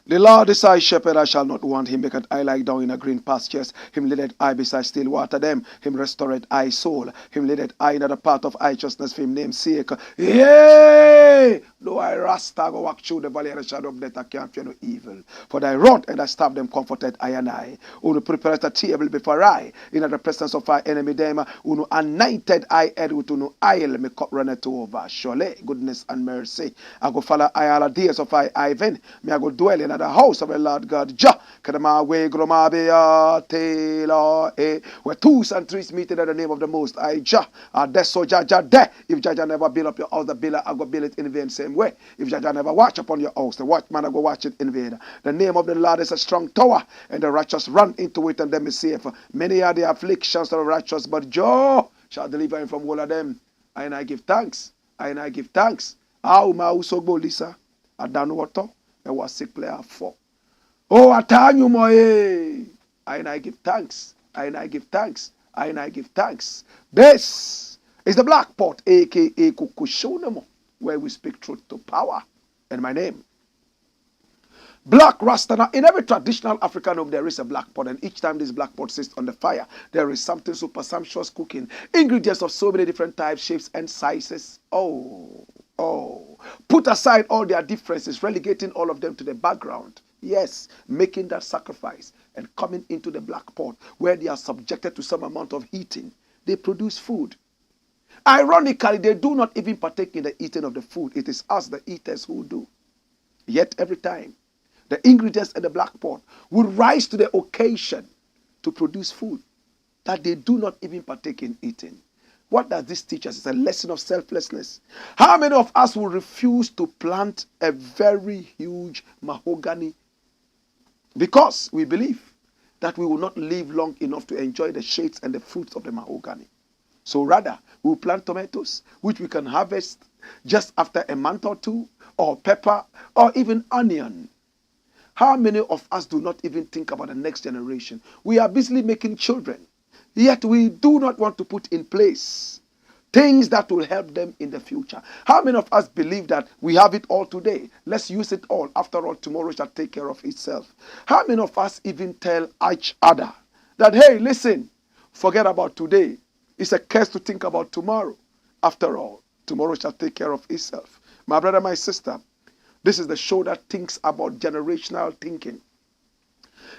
The Lord is thy shepherd, I shall not want. Him maketh I lie down in a green pastures. Him leadeth I beside still water them. Him restoreth I soul. Him leadeth I in the path of righteousness for him name's sake. Yea! Though I RASTA go walk through the valley of the shadow of death, I can't fear no evil. For thy rod and thy staff them comforted I and I. Who prepareth a table before I, in the presence of our enemy them. Who anointed I head with no oil, me cup runneth over. Surely goodness and mercy. I go follow I all the days of I Ivan. Me I go dwell in the house of the Lord God. Jah, kadama we gromabia tela eh. Where twos and threes meet in the name of the Most High Jah. That's so Jah there. If Jah never build up your house, the builder I go build it in vain same way. If Jah never watch upon your house, the watchman I go watch it in vain. The name of the Lord is a strong tower, and the righteous run into it and them is safe. Many are the afflictions of the righteous, but Jah shall deliver him from all of them. And I give thanks. And I give thanks. How ma usogbo Lisa? I don't know what. I was sick player 4. Oh, I tell you, my. And I give thanks. And I give thanks. And I give thanks. This is the Black Pot, aka Kukushonamo, where we speak truth to power. And my name, Blakk RASTA. Now, in every traditional African home, there is a black pot, and each time this black pot sits on the fire, there is something super sumptuous cooking. Ingredients of so many different types, shapes, and sizes. Oh. Put aside all their differences, relegating all of them to the background. Yes, making that sacrifice and coming into the black pot where they are subjected to some amount of heating. They produce food. Ironically, they do not even partake in the eating of the food. It is us, the eaters, who do. Yet every time, the ingredients in the black pot would rise to the occasion to produce food that they do not even partake in eating. What does this teach us? It's a lesson of selflessness. How many of us will refuse to plant a very huge mahogany because we believe that we will not live long enough to enjoy the shades and the fruits of the mahogany? So rather, we will plant tomatoes, which we can harvest just after a month or two, or pepper, or even onion. How many of us do not even think about the next generation? We are busily making children. Yet we do not want to put in place things that will help them in the future. How many of us believe that we have it all today? Let's use it all. After all, tomorrow shall take care of itself. How many of us even tell each other that, hey, listen, forget about today. It's a curse to think about tomorrow. After all, tomorrow shall take care of itself. My brother, my sister, this is the show that thinks about generational thinking.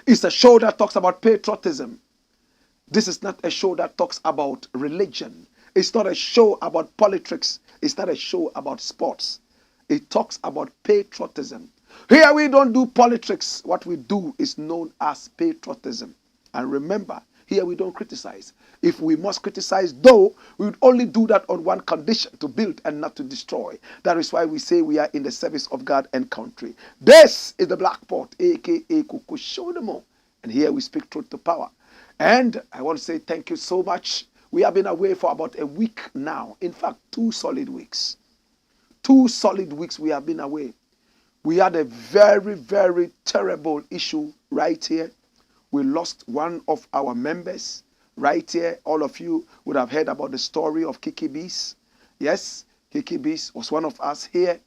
It's a show that talks about patriotism. This is not a show that talks about religion. It's not a show about politics. It's not a show about sports. It talks about patriotism. Here we don't do politics. What we do is known as patriotism. And remember, here we don't criticize. If we must criticize, though, we would only do that on one condition: to build and not to destroy. That is why we say we are in the service of God and country. This is the Black Pot, aka Kukushonamo. And here we speak truth to power. And I want to say thank you so much. We have been away for about a week now. In fact, 2 solid weeks. 2 solid weeks we have been away. We had a very, very terrible issue right here. We lost one of our members right here. All of you would have heard about the story of Kiki Bees. Yes, Kiki Bees was one of us here.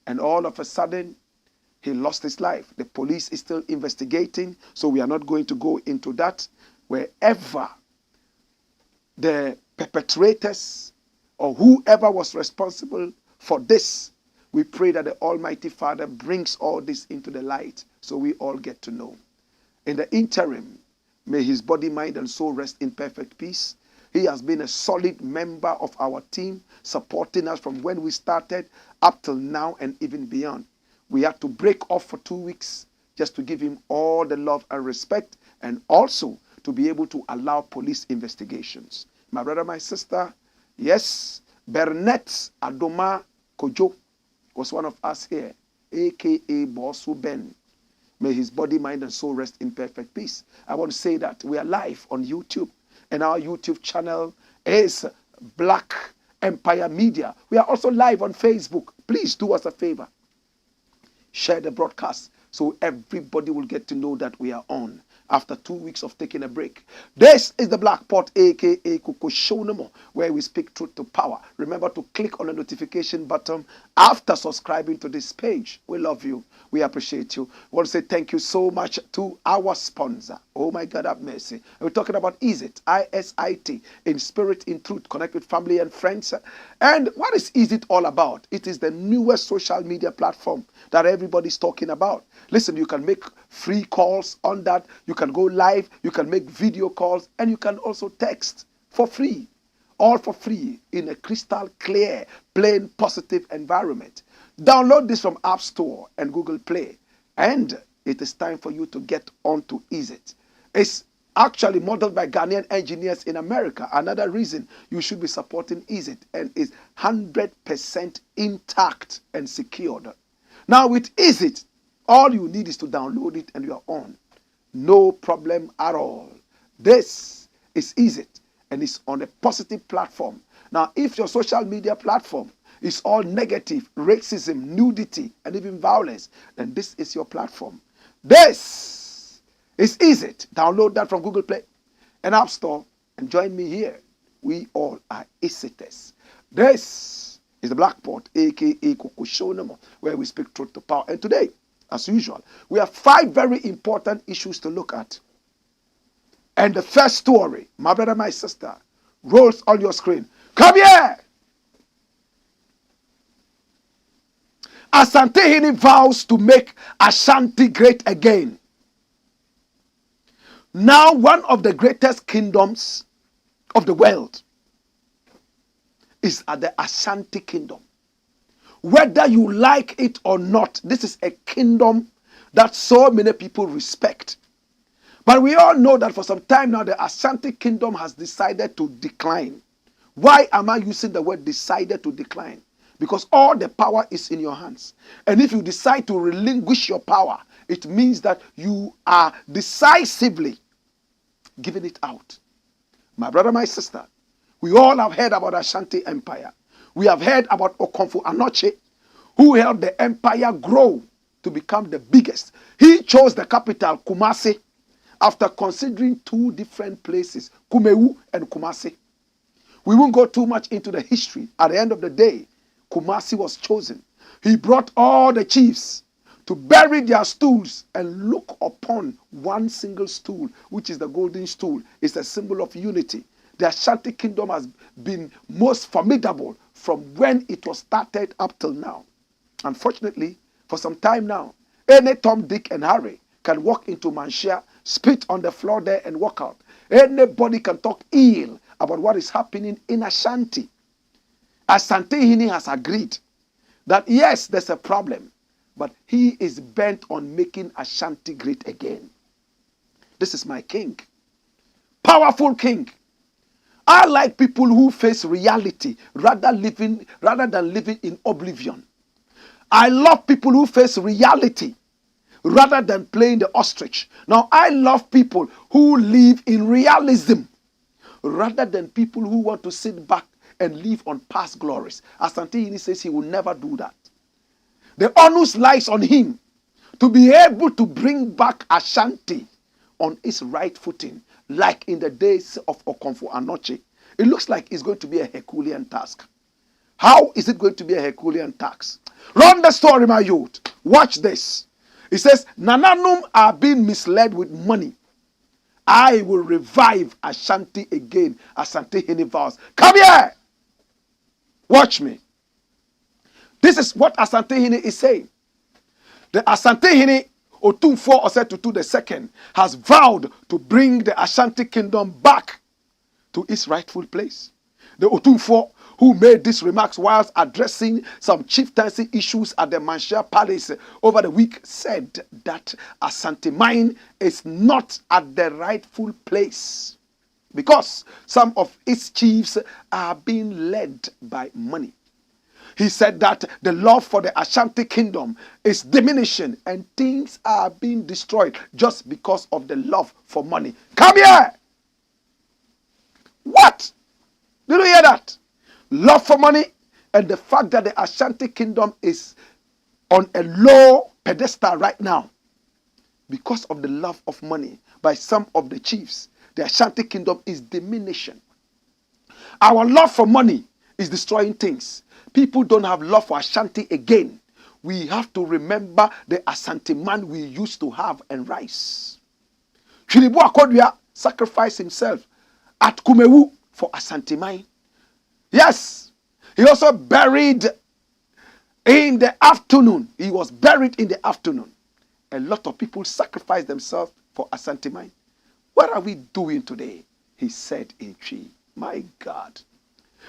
And all of a sudden, he lost his life. The police is still investigating, so we are not going to go into that. Wherever the perpetrators or whoever was responsible for this, we pray that the Almighty Father brings all this into the light so we all get to know. In the interim, may his body, mind, and soul rest in perfect peace. He has been a solid member of our team, supporting us from when we started up till now and even beyond. We had to break off for 2 weeks just to give him all the love and respect, and also to be able to allow police investigations. My brother, my sister, yes, Bernette Adoma Kojo was one of us here, aka Bosu Ben. May his body, mind, and soul rest in perfect peace. I want to say that we are live on YouTube, and our YouTube channel is Blakk Empire Media. We are also live on Facebook. Please do us a favor. Share the broadcast so everybody will get to know that we are on after 2 weeks of taking a break. This is the Black Pot, aka Kukushonamo, where we speak truth to power. Remember to click on the notification button after subscribing to this page. We love you. We appreciate you. We want to say thank you so much to our sponsor. Oh my God, have mercy. We're talking about ISIT, ISIT, in spirit, in truth, connect with family and friends. And what is ISIT all about? It is the newest social media platform that everybody's talking about. Listen, you can make free calls on that. You can go live. You can make video calls. And you can also text for free. All for free in a crystal clear, plain, positive environment. Download this from App Store and Google Play. And it is time for you to get onto ISIT. It's actually modeled by Ghanaian engineers in America. Another reason you should be supporting ISIT, and is 100% intact and secured. Now with ISIT, all you need is to download it and you are on. No problem at all. This is ISIT, and it's on a positive platform. Now, if your social media platform is all negative, racism, nudity, and even violence, then this is your platform. This is ISIT. Download that from Google Play and App Store and join me here. We all are ISITers. This is the Black Pot, aka Kukushonamo, where we speak truth to power. And today, as usual, we have 5 very important issues to look at. And the first story, my brother, my sister, rolls on your screen. Come here! Asantehene vows to make Ashanti great again. Now one of the greatest kingdoms of the world is at the Ashanti kingdom. Whether you like it or not, this is a kingdom that so many people respect. But we all know that for some time now, the Ashanti kingdom has decided to decline. Why am I using the word decided to decline? Because all the power is in your hands. And if you decide to relinquish your power, it means that you are decisively giving it out. My brother, my sister, we all have heard about Ashanti Empire. We have heard about Okomfo Anoche, who helped the empire grow to become the biggest. He chose the capital, Kumasi, after considering 2 different places, Kumewu and Kumasi. We won't go too much into the history. At the end of the day, Kumasi was chosen. He brought all the chiefs to bury their stools and look upon one single stool, which is the golden stool. It's a symbol of unity. The Ashanti kingdom has been most formidable from when it was started up till now. Unfortunately, for some time now, any Tom, Dick, and Harry can walk into Manshia, spit on the floor there, and walk out. Anybody can talk ill about what is happening in Ashanti. Asantehene has agreed that yes, there's a problem, but he is bent on making Ashanti great again. This is my king. Powerful king. I like people who face reality rather than living in oblivion. I love people who face reality rather than playing the ostrich. Now, I love people who live in realism rather than people who want to sit back and live on past glories. Asantehene says he will never do that. The onus lies on him to be able to bring back Ashanti on its right footing, like in the days of Okomfo Anoche. It looks like it's going to be a Herculean task. How is it going to be a Herculean task? Run the story, my youth. Watch this. It says, Nananum are being misled with money. I will revive Ashanti again. Asantehene vows. Come here. Watch me. This is what Asantehene is saying. The Asantehene Otumfuo Osei II has vowed to bring the Ashanti kingdom back to its rightful place. The Otumfuo, who made these remarks whilst addressing some chieftaincy issues at the Manshia Palace over the week, said that Asante mine is not at the rightful place because some of its chiefs are being led by money. He said that the love for the Ashanti kingdom is diminishing and things are being destroyed just because of the love for money. Come here! What? Did you hear that? Love for money and the fact that the Ashanti kingdom is on a low pedestal right now because of the love of money by some of the chiefs. The Ashanti kingdom is diminishing. Our love for money is destroying things. People don't have love for Ashanti again. We have to remember the Asante man we used to have and rise. Chilibu Akodua sacrificed himself at Kumewu for Asante mine. Yes, he also buried in the afternoon. He was buried in the afternoon. A lot of people sacrificed themselves for Asante mine. What are we doing today? He said in Chi. My God.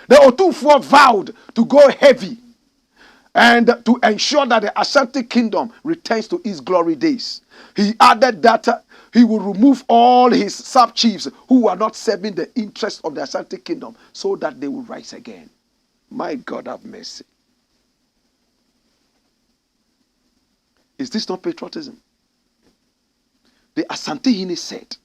The Otumfuo vowed to go heavy and to ensure that the Ashanti kingdom returns to its glory days. He added that he will remove all his sub-chiefs who are not serving the interests of the Ashanti kingdom so that they will rise again. My God have mercy. Is this not patriotism? The Asantehene said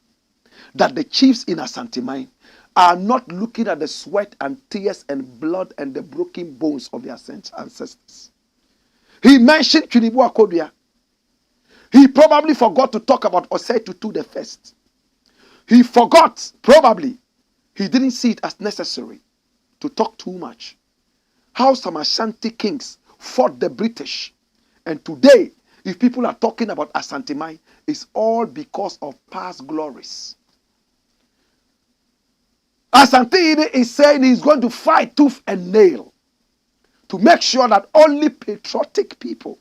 that the chiefs in Asante mine are not looking at the sweat and tears and blood and the broken bones of their ancestors. He mentioned Chinibu Akodua. He probably forgot to talk about Osei II the first. He forgot, probably. He didn't see it as necessary to talk too much. How some Ashanti kings fought the British. And today, if people are talking about Asante mine, it's all because of past glories. Asantehene is saying he's going to fight tooth and nail to make sure that only patriotic people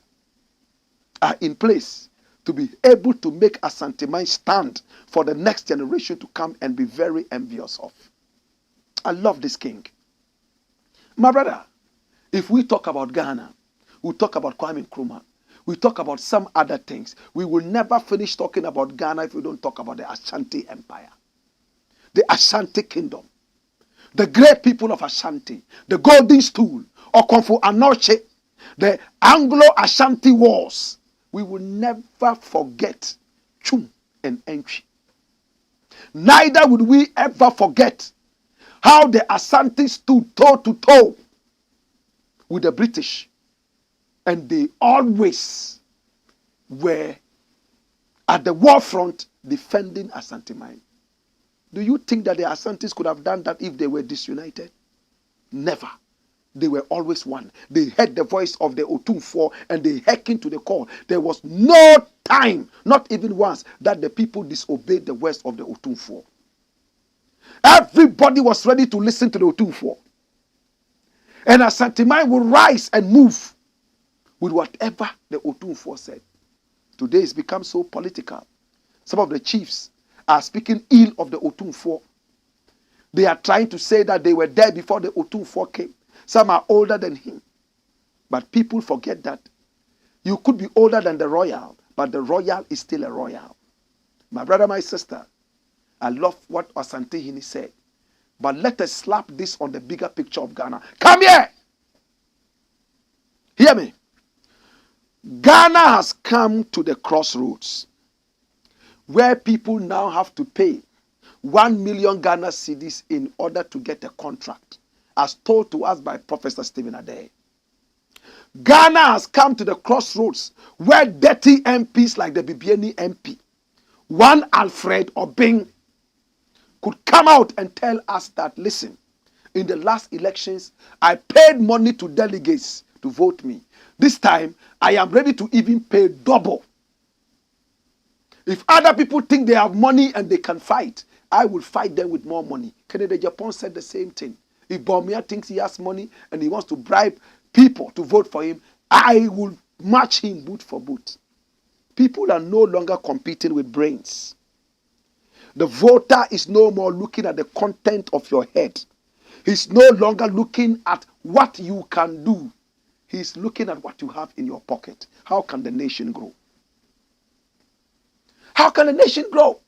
are in place to be able to make Asante mine stand for the next generation to come and be very envious of. I love this king. My brother, if we talk about Ghana, we talk about Kwame Nkrumah, we talk about some other things, we will never finish talking about Ghana if we don't talk about the Ashanti Empire. The Ashanti kingdom, the great people of Ashanti, the golden stool, Okonfo Anoche, the Anglo-Ashanti wars. We will never forget Chum and Enchi. Neither would we ever forget how the Asante stood toe to toe with the British. And they always were at the war front defending Asante mine. Do you think that the Asantes could have done that if they were disunited? Never. They were always one. They heard the voice of the Otumfuo and they hearkened to the call. There was no time, not even once, that the people disobeyed the words of the Otumfuo. Everybody was ready to listen to the Otumfuo. And Asante mine will rise and move with whatever the Otumfuo said. Today it's become so political. Some of the chiefs are speaking ill of the Otumfuo. They are trying to say that they were there before the Otumfuo came. Some are older than him. But people forget that you could be older than the royal, but the royal is still a royal. My brother, my sister, I love what Asantehene said. But let us slap this on the bigger picture of Ghana. Come here! Hear me. Ghana has come to the crossroads where people now have to pay 1 million Ghana cedis in order to get a contract, as told to us by Professor Stephen Adair. Ghana has come to the crossroads where dirty MPs like the Bibiani MP, one Alfred Obing, could come out and tell us that, listen, in the last elections, I paid money to delegates to vote me. This time, I am ready to even pay double. If other people think they have money and they can fight, I will fight them with more money. Kennedy Japan said the same thing. If Bawumia thinks he has money and he wants to bribe people to vote for him, I will match him boot for boot. People are no longer competing with brains. The voter is no more looking at the content of your head. He's no longer looking at what you can do. He's looking at what you have in your pocket. How can the nation grow? How can a nation grow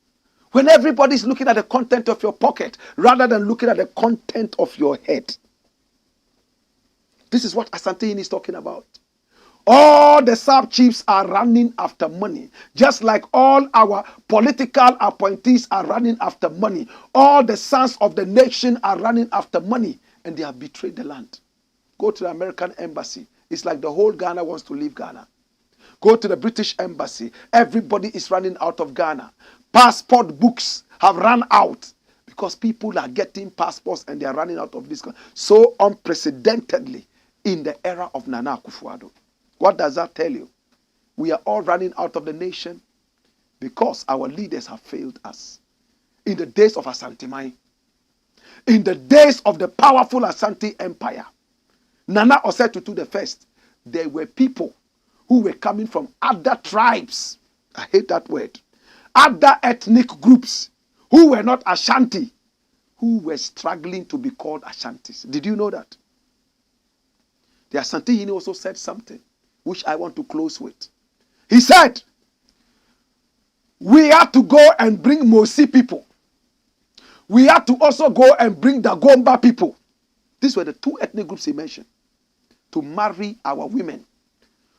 when everybody's looking at the content of your pocket rather than looking at the content of your head? This is what Asantehene is talking about. All the sub-chiefs are running after money, just like all our political appointees are running after money. All the sons of the nation are running after money, and they have betrayed the land. Go to the American embassy. It's like the whole Ghana wants to leave Ghana. Go to the British embassy. Everybody is running out of Ghana. Passport books have run out because people are getting passports and they are running out of this country so unprecedentedly in the era of Nana Akufo-Addo. What does that tell you? We are all running out of the nation because our leaders have failed us. In the days of Asante, in the days of the powerful Asante Empire, Nana Osei the first, there were people who were coming from other tribes. I hate that word. Other ethnic groups who were not Ashanti, who were struggling to be called Ashantis. Did you know that? The Asantehene also said something which I want to close with. He said, we have to go and bring Mosi people. We have to also go and bring the Gomba people. These were the two ethnic groups he mentioned. To marry our women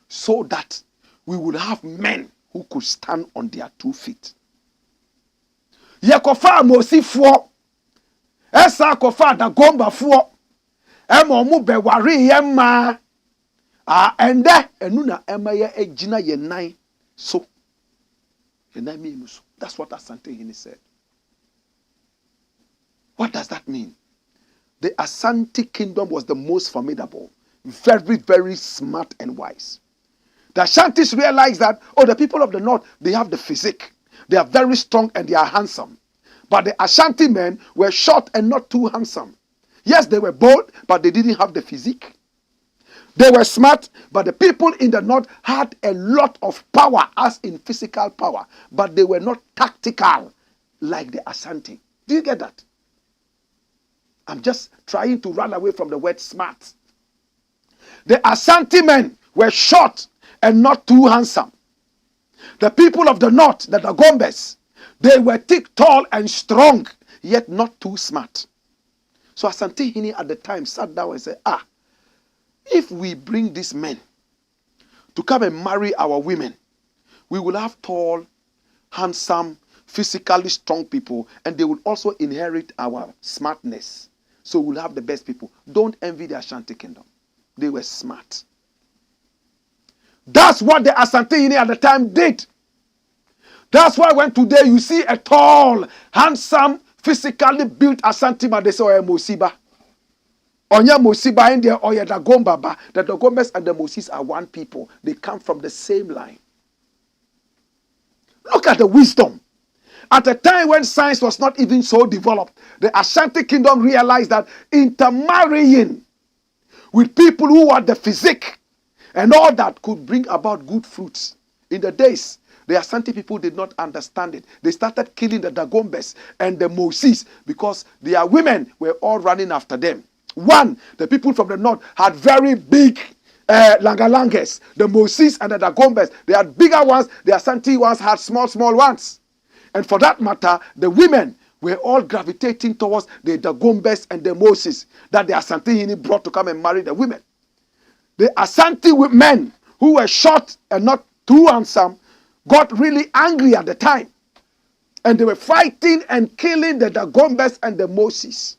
so that we would have men who could stand on their 2 feet. Yekofa Mosi fo. Esa kofa da Gomba fo. Emo mu be wari yema. Ende enuna emaya ejina yenai so. Yenai mi so. That's what Asantehene said. What does that mean? The Asante kingdom was the most formidable, very, very smart and wise. The Ashantis realized that, oh, the people of the north, they have the physique. They are very strong and they are handsome. But the Ashanti men were short and not too handsome. Yes, they were bold, but they didn't have the physique. They were smart, but the people in the north had a lot of power, as in physical power, but they were not tactical like the Asante. Do you get that? I'm just trying to run away from the word smart. The Asante men were short and not too handsome. The people of the north, the Dagombes, they were thick, tall, and strong, yet not too smart. So Asantehene at the time sat down and said, if we bring these men to come and marry our women, we will have tall, handsome, physically strong people, and they will also inherit our smartness. So we'll have the best people. Don't envy the Ashanti kingdom. They were smart. That's what the Asantehene at the time did. That's why when today you see a tall, handsome, physically built Asante man, they say, oh, Mosiba. Onya Mosiba in there, oh, yeah, Dagombaba. The Dagombes and the Mosis are one people. They come from the same line. Look at the wisdom. At a time when science was not even so developed, the Ashanti kingdom realized that intermarrying with people who had the physique and all that could bring about good fruits. In the days, the Asante people did not understand it. They started killing the Dagombes and the Mosis because their women were all running after them. One, the people from the north had very big langalanges. The Mosis and the Dagombes, they had bigger ones. The Asante ones had small, small ones. And for that matter, the women were all gravitating towards the Dagombes and the Moses that the Asantehene brought to come and marry the women. The Asante men who were short and not too handsome got really angry at the time. And they were fighting and killing the Dagombes and the Moses.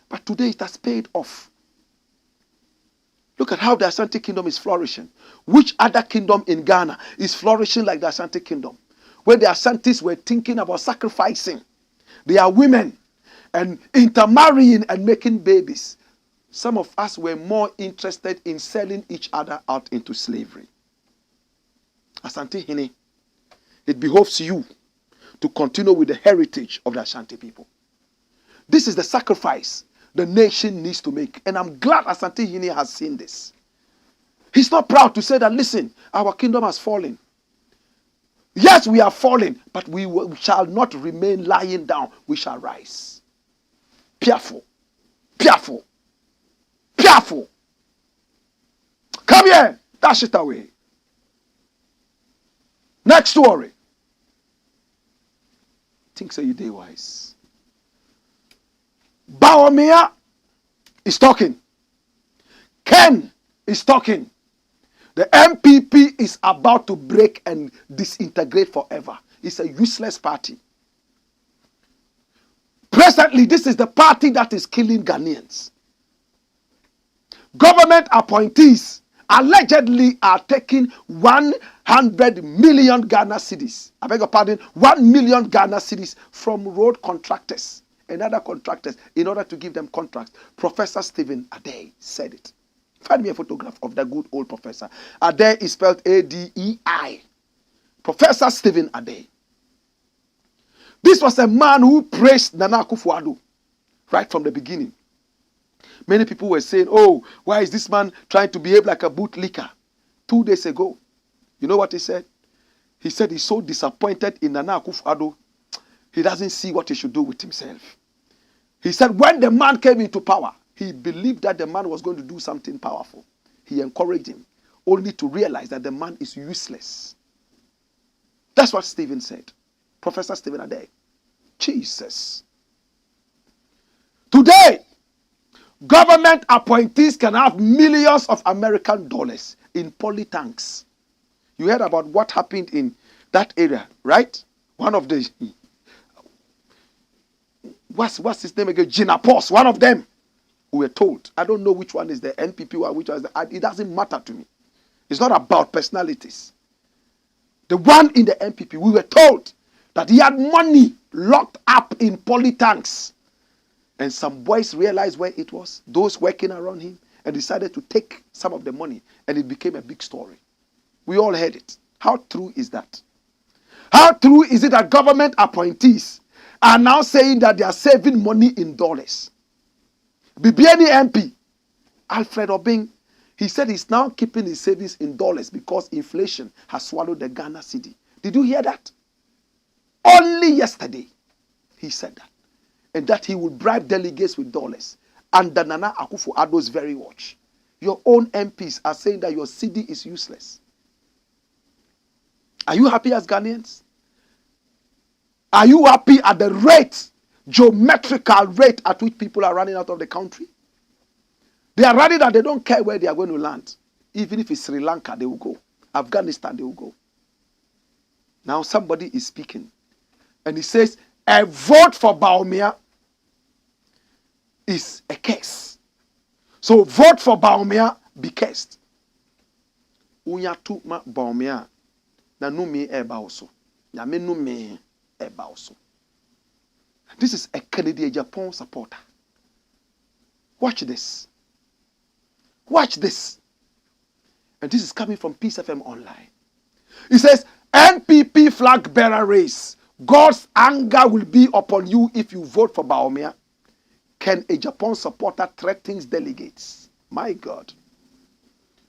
But today it has paid off. Look at how the Asante kingdom is flourishing. Which other kingdom in Ghana is flourishing like the Asante kingdom? When the Asantes were thinking about sacrificing their women and intermarrying and making babies, some of us were more interested in selling each other out into slavery. Asantehene, it behoves you to continue with the heritage of the Ashanti people. This is the sacrifice the nation needs to make. And I'm glad Asantehene has seen this. He's not proud to say that, listen, our kingdom has fallen. Yes, we are falling, but we shall not remain lying down. We shall rise. Piaful. Piaful. Piaful. Come here. Dash it away. Next story. Think so you day wise. Bawumia is talking. Ken is talking. The MPP is about to break and disintegrate forever. It's a useless party. Presently, this is the party that is killing Ghanaians. Government appointees allegedly are taking 100 million Ghana cedis. I beg your pardon, 1 million Ghana cedis from road contractors and other contractors in order to give them contracts. Professor Stephen Adey said it. Find me a photograph of the good old professor. Adey is spelled A-D-E-I. Professor Stephen Adey. This was a man who praised Nana Akufo-Addo right from the beginning. Many people were saying, oh, why is this man trying to behave like a bootlicker? 2 days ago, you know what he said? He said he's so disappointed in Nana Akufo-Addo, he doesn't see what he should do with himself. He said when the man came into power, he believed that the man was going to do something powerful. He encouraged him, only to realize that the man is useless. That's what Stephen said. Professor Stephen Adey. Jesus. Today, government appointees can have millions of American dollars in poly tanks. You heard about what happened in that area, right? One of the, what's his name again? Jinapos, one of them. We were told. I don't know which one is the NPP or which one is the, it doesn't matter to me. It's not about personalities. The one in the NPP, we were told that he had money locked up in poly tanks. And some boys realized where it was, those working around him, and decided to take some of the money. And it became a big story. We all heard it. How true is that? How true is it that government appointees are now saying that they are saving money in dollars? BBN MP, Alfred Obing, he said he's now keeping his savings in dollars because inflation has swallowed the Ghana cedi. Did you hear that? Only yesterday, he said that. And that he will bribe delegates with dollars under Nana Akufo-Addo's very watch. Your own MPs are saying that your cedi is useless. Are you happy as Ghanaians? Are you happy at the rate, geometrical rate at which people are running out of the country? They are running that they don't care where they are going to land. Even if it's Sri Lanka, they will go. Afghanistan, they will go. Now somebody is speaking. And he says, a vote for Bawumia is a curse. So vote for Bawumia, be cursed. Unya tu ma Bawumia na numi eba oso. Na me numi eba oso. This is a Kennedy Japan supporter. Watch this. Watch this. And this is coming from Peace FM Online. It says, NPP flag bearer race. God's anger will be upon you if you vote for Bawumia. Can a Japan supporter threatens delegates? My God.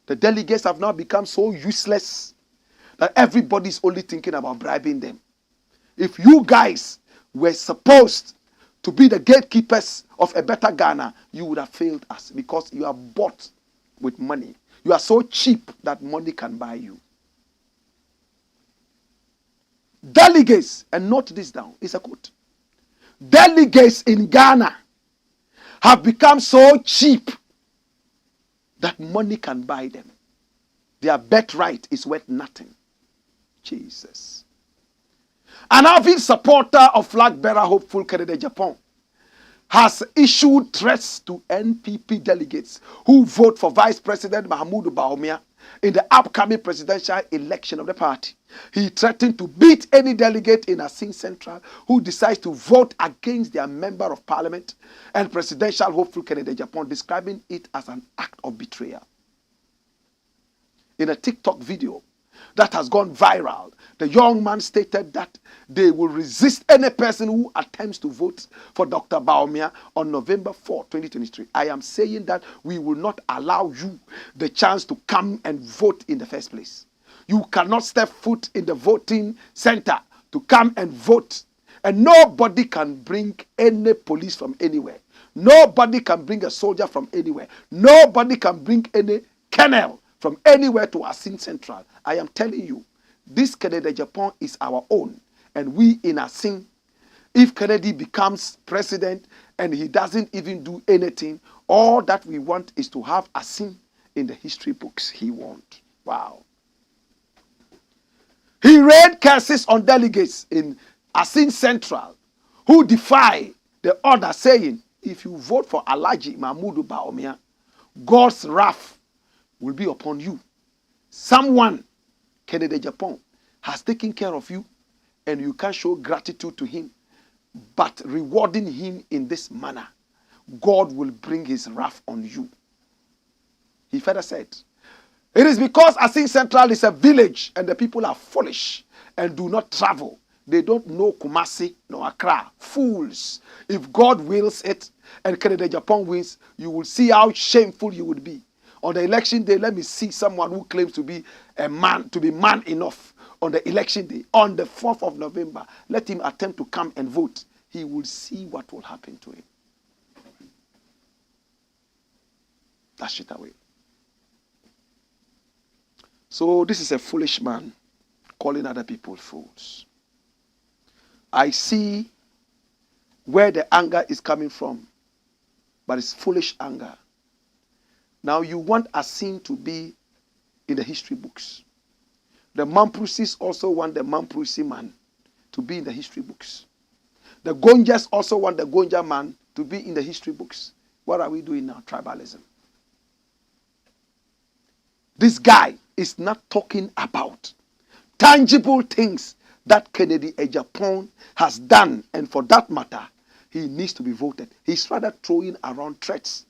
The delegates have now become so useless that everybody's only thinking about bribing them. If you guys were supposed to be the gatekeepers of a better Ghana, you would have failed us because you are bought with money. You are so cheap that money can buy you. Delegates, and note this down, it's a quote. Delegates in Ghana have become so cheap that money can buy them. Their birthright is worth nothing. Jesus. An avid supporter of flag bearer hopeful Kennedy Japan has issued threats to NPP delegates who vote for Vice President Mahamudu Bawumia in the upcoming presidential election of the party. He threatened to beat any delegate in Asante Central who decides to vote against their member of parliament and presidential hopeful Kennedy Japan, describing it as an act of betrayal. In a TikTok video that has gone viral, the young man stated that they will resist any person who attempts to vote for Dr. Bawumia on November 4, 2023. I am saying that we will not allow you the chance to come and vote in the first place. You cannot step foot in the voting center to come and vote. And nobody can bring any police from anywhere. Nobody can bring a soldier from anywhere. Nobody can bring any colonel from anywhere to Asante Central. I am telling you, this Kennedy Japan is our own. And we in Asante, if Kennedy becomes president and he doesn't even do anything, all that we want is to have Asante in the history books. He won't. Wow. He rained curses on delegates in Asante Central who defy the order, saying, if you vote for Alhaji Mahmoud Bawumia, God's wrath will be upon you. Someone, Kennedy Japan, has taken care of you and you can show gratitude to him, but rewarding him in this manner, God will bring his wrath on you. He further said, it is because Asante Central is a village and the people are foolish and do not travel. They don't know Kumasi nor Accra. Fools. If God wills it and Kennedy Japan wins, you will see how shameful you would be. On the election day, let me see someone who claims to be a man, to be man enough. On the election day, on the 4th of November, let him attempt to come and vote. He will see what will happen to him. Dash it away. So this is a foolish man calling other people fools. I see where the anger is coming from, but it's foolish anger. Now you want Asante to be in the history books. The Mamprusis also want the Mamprusi man to be in the history books. The Gonjas also want the Gonja man to be in the history books. What are we doing now? Tribalism. This guy is not talking about tangible things that Kennedy Japan has done, and for that matter, he needs to be voted. He's rather throwing around threats.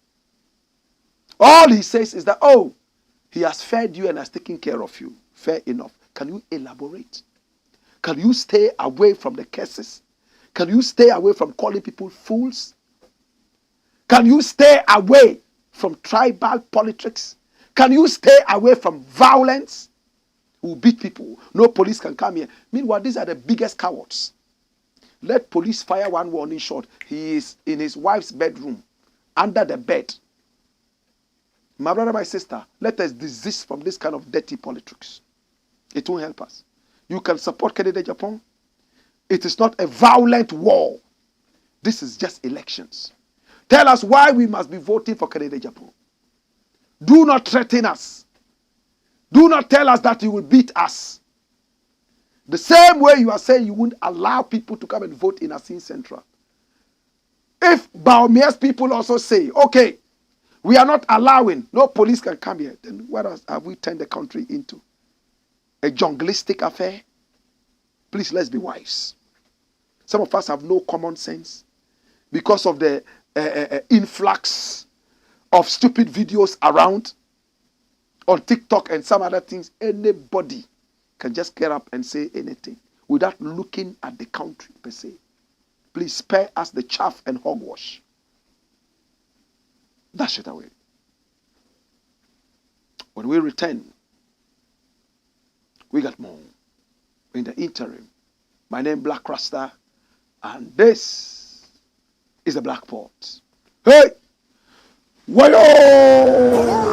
All he says is that, oh, he has fed you and has taken care of you. Fair enough. Can you elaborate? Can you stay away from the curses? Can you stay away from calling people fools? Can you stay away from tribal politics? Can you stay away from violence? Who beat people? No police can come here. Meanwhile, these are the biggest cowards. Let police fire one warning shot. He is in his wife's bedroom, under the bed. My brother, my sister, let us desist from this kind of dirty politics. It won't help us. You can support Kennedy Japan. It is not a violent war. This is just elections. Tell us why we must be voting for Kennedy Japan. Do not threaten us. Do not tell us that you will beat us. The same way you are saying you wouldn't allow people to come and vote in Asante Central. If Bawumia's people also say, okay, we are not allowing, no police can come here, then what else have we turned the country into? A junglistic affair? Please, let's be wise. Some of us have no common sense because of the influx of stupid videos around on TikTok and some other things. Anybody can just get up and say anything without looking at the country per se. Please spare us the chaff and hogwash. Dash it away. When we return, we got more. In the interim, my name is Blakk RASTA, and this is the Blakk Pot. Hey! Wayo!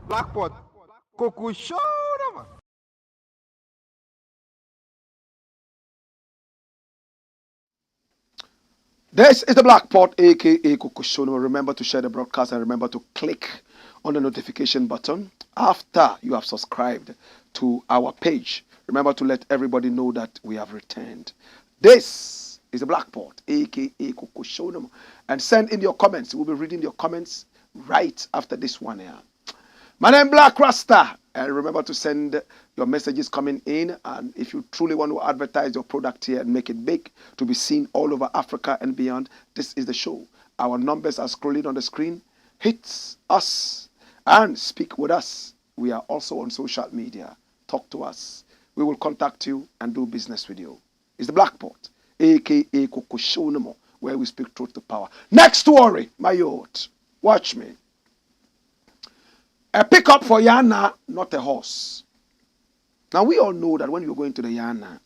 Blakk Pot, Koku Show. This is the Black Pot, aka Kukushono. Remember to share the broadcast and remember to click on the notification button after you have subscribed to our page. Remember to let everybody know that we have returned. This is the Black Pot, aka Kukushono. And send in your comments. We'll be reading your comments right after this one here. My name is Blakk RASTA. And remember to send your messages coming in. And if you truly want to advertise your product here and make it big to be seen all over Africa and beyond, this is the show. Our numbers are scrolling on the screen. Hit us and speak with us. We are also on social media. Talk to us. We will contact you and do business with you. It's the Black Pot, aka Kukushono, where we speak truth to power. Next story, my youth. Watch me. A pickup for Yana, not a horse. Now, we all know that when you're going to the Yana,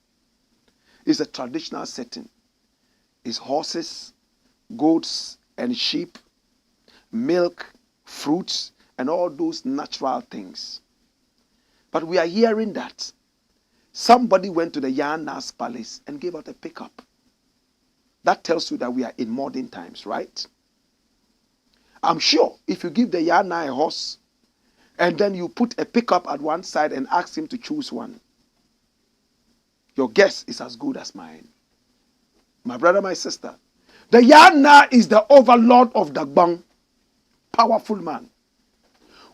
it's a traditional setting. It's horses, goats, and sheep, milk, fruits, and all those natural things. But we are hearing that somebody went to the Yana's palace and gave out a pickup. That tells you that we are in modern times, right? I'm sure if you give the Yana a horse, and then you put a pickup at one side and ask him to choose one, your guess is as good as mine. My brother, my sister, the Yana is the overlord of Dagbang, powerful man.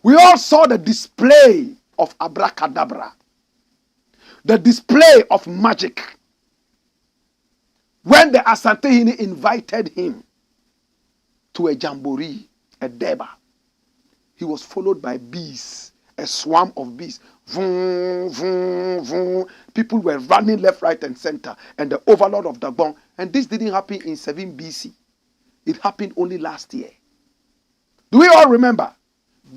We all saw the display of abracadabra, the display of magic, when the Asantehene invited him to a jamboree, a deba. He was followed by bees, a swarm of bees. Vroom, vroom, vroom. People were running left, right, and center. And the overlord of Dagbon. And this didn't happen in 7 BC. It happened only last year. Do we all remember?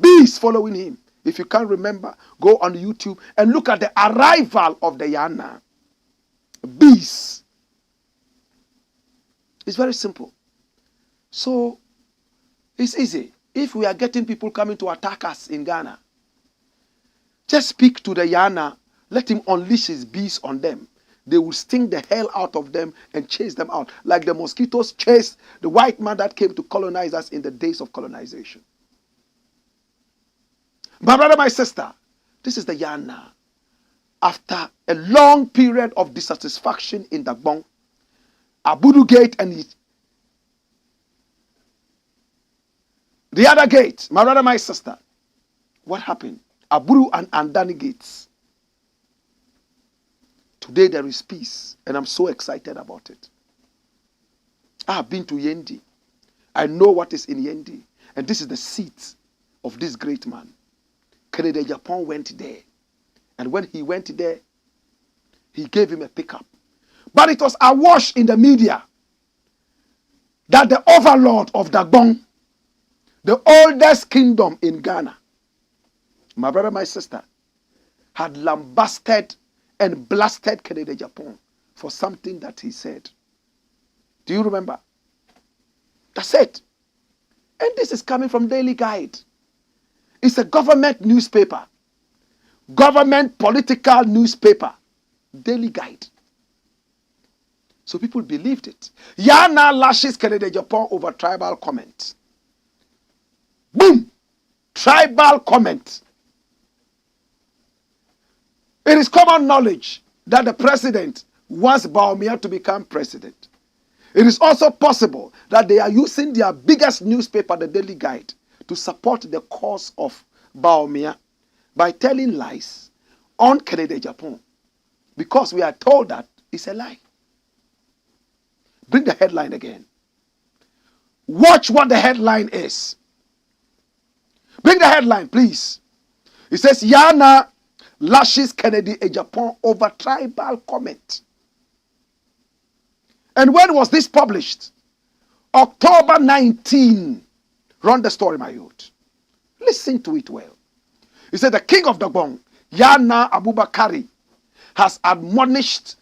Bees following him. If you can't remember, go on YouTube and look at the arrival of the Yana. Bees. It's very simple. So, it's easy. If we are getting people coming to attack us in Ghana, just speak to the Yana, let him unleash his bees on them. They will sting the hell out of them and chase them out, like the mosquitoes chased the white man that came to colonize us in the days of colonization. My brother, my sister, this is the Yana. After a long period of dissatisfaction in Dagbon, Abudu Gate and the other gate, my brother, my sister, what happened? Aburu and Andani gates. Today there is peace, and I'm so excited about it. I have been to Yendi. I know what is in Yendi, and this is the seat of this great man. Kennedy Japan went there, and when he went there, he gave him a pickup. But it was awash in the media that the overlord of Dagbon, the oldest kingdom in Ghana, my brother, my sister, had lambasted and blasted Kennedy Japan for something that he said. Do you remember? That's it. And this is coming from Daily Guide. It's a government newspaper. Government political newspaper. Daily Guide. So people believed it. Yana lashes Kennedy Japan over tribal comment. Boom! Tribal comment. It is common knowledge that the president wants Bawumia to become president. It is also possible that they are using their biggest newspaper, the Daily Guide, to support the cause of Bawumia by telling lies on Kennedy Japan, because we are told that it's a lie. Bring the headline again. Watch what the headline is. Bring the headline, please. It says, Yana lashes Kennedy Japan over tribal comment. And when was this published? October 19. Run the story, my youth. Listen to it well. It said the king of Dagbon, Yana Abubakari, has admonished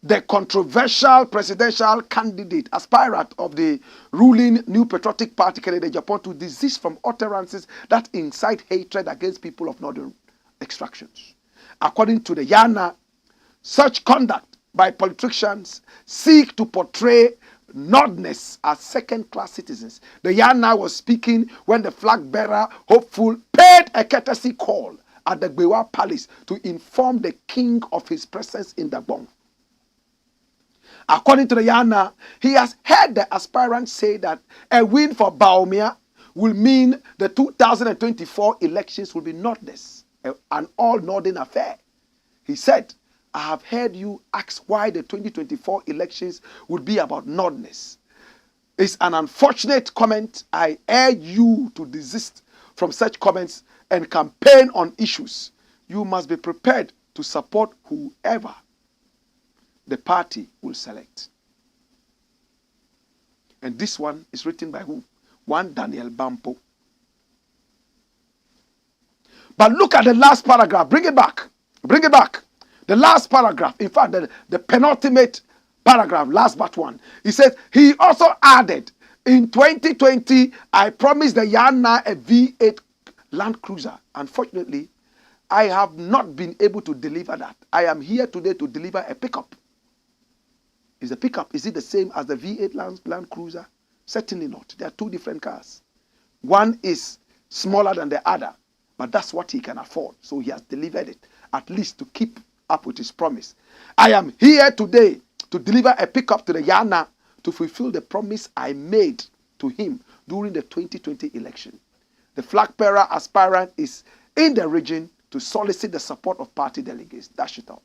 the controversial presidential candidate, aspirant of the ruling New Patriotic Party, Kennedy Japan, to desist from utterances that incite hatred against people of northern extractions. According to the Yana, such conduct by politicians seek to portray Northerners as second-class citizens. The Yana was speaking when the flag bearer, hopeful, paid a courtesy call at the Gbewa Palace to inform the king of his presence in Dagbon. According to the Yana, he has heard the aspirant say that a win for Bawumia will mean the 2024 elections will be Northerners, an all-Northern affair. He said, I have heard you ask why the 2024 elections would be about Northerners. It's an unfortunate comment. I urge you to desist from such comments and campaign on issues. You must be prepared to support whoever the party will select. And this one is written by who? One Daniel Bampo. But look at the last paragraph. Bring it back. Bring it back. The last paragraph, in fact, the penultimate paragraph, last but one. He says, he also added, in 2020, I promised the Yana a V8 Land Cruiser. Unfortunately, I have not been able to deliver that. I am here today to deliver a pickup. Is the pickup, is it the same as the V8 Land Cruiser? Certainly not. They are two different cars. One is smaller than the other, but that's what he can afford. So he has delivered it, at least to keep up with his promise. I am here today to deliver a pickup to the Yana to fulfill the promise I made to him during the 2020 election. The flag bearer aspirant is in the region to solicit the support of party delegates. Dash it out.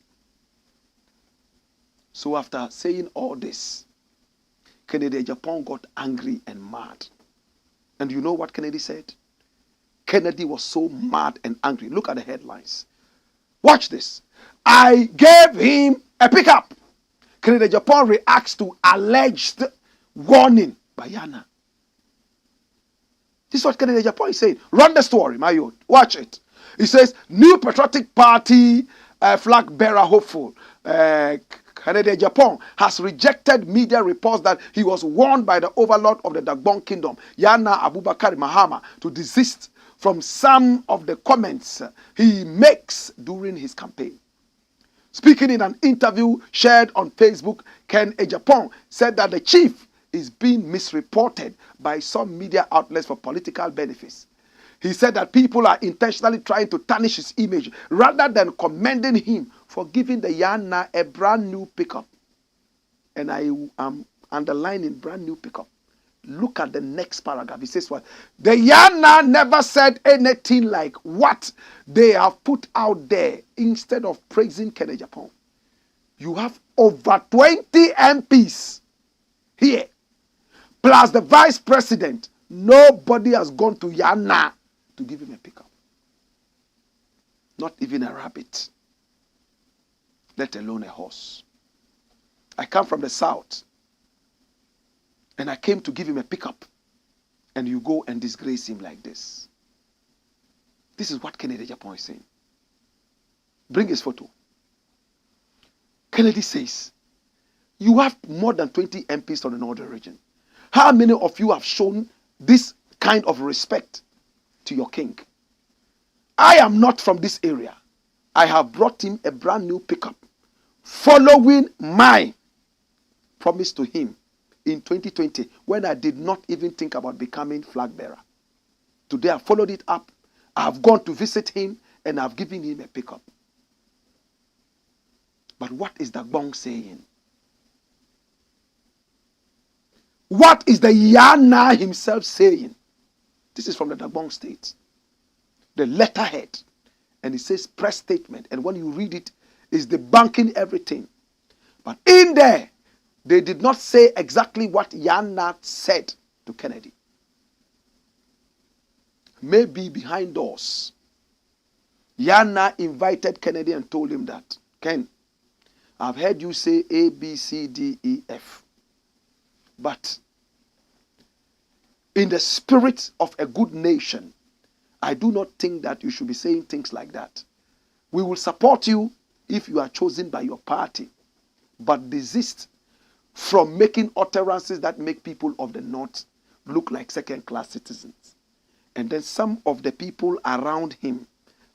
So after saying all this, Kennedy Japan got angry and mad. And you know what Kennedy said? Kennedy was so mad and angry. Look at the headlines. Watch this. I gave him a pickup. Kennedy Japan reacts to alleged warning by Yana. This is what Kennedy Japan is saying. Run the story, my youth. Watch it. He says, New Patriotic Party flag bearer hopeful Kennedy Japan has rejected media reports that he was warned by the overlord of the Dagbon Kingdom, Yana Abubakar Mahama, to desist from some of the comments he makes during his campaign. Speaking in an interview shared on Facebook, Ken Ejapong said that the chief is being misreported by some media outlets for political benefits. He said that people are intentionally trying to tarnish his image rather than commending him for giving the Yana a brand new pickup. And I am underlining brand new pickup. Look at the next paragraph. He says what? The Yana never said anything like what they have put out there. Instead of praising Kennedy Japan, you have over 20 MPs here, plus the vice president. Nobody has gone to Yana to give him a pickup. Not even a rabbit, let alone a horse. I come from the south, and I came to give him a pickup, and you go and disgrace him like this. This is what Kennedy Japan is saying. Bring his photo. Kennedy says, you have more than 20 MPs from the northern region. How many of you have shown this kind of respect to your king? I am not from this area. I have brought him a brand new pickup, following my promise to him in 2020 when I did not even think about becoming flag bearer. Today I followed it up. I have gone to visit him and I have given him a pickup. But what is Dagbon saying? What is the Yana himself saying? This is from the Dagbon state. The letterhead. And it says press statement. And when you read it, it's debunking everything. But in there, they did not say exactly what Yana said to Kennedy. Maybe behind doors, Yana invited Kennedy and told him that, Ken, I've heard you say A, B, C, D, E, F. But in the spirit of a good nation, I do not think that you should be saying things like that. We will support you if you are chosen by your party, but desist from making utterances that make people of the North look like second-class citizens. And then some of the people around him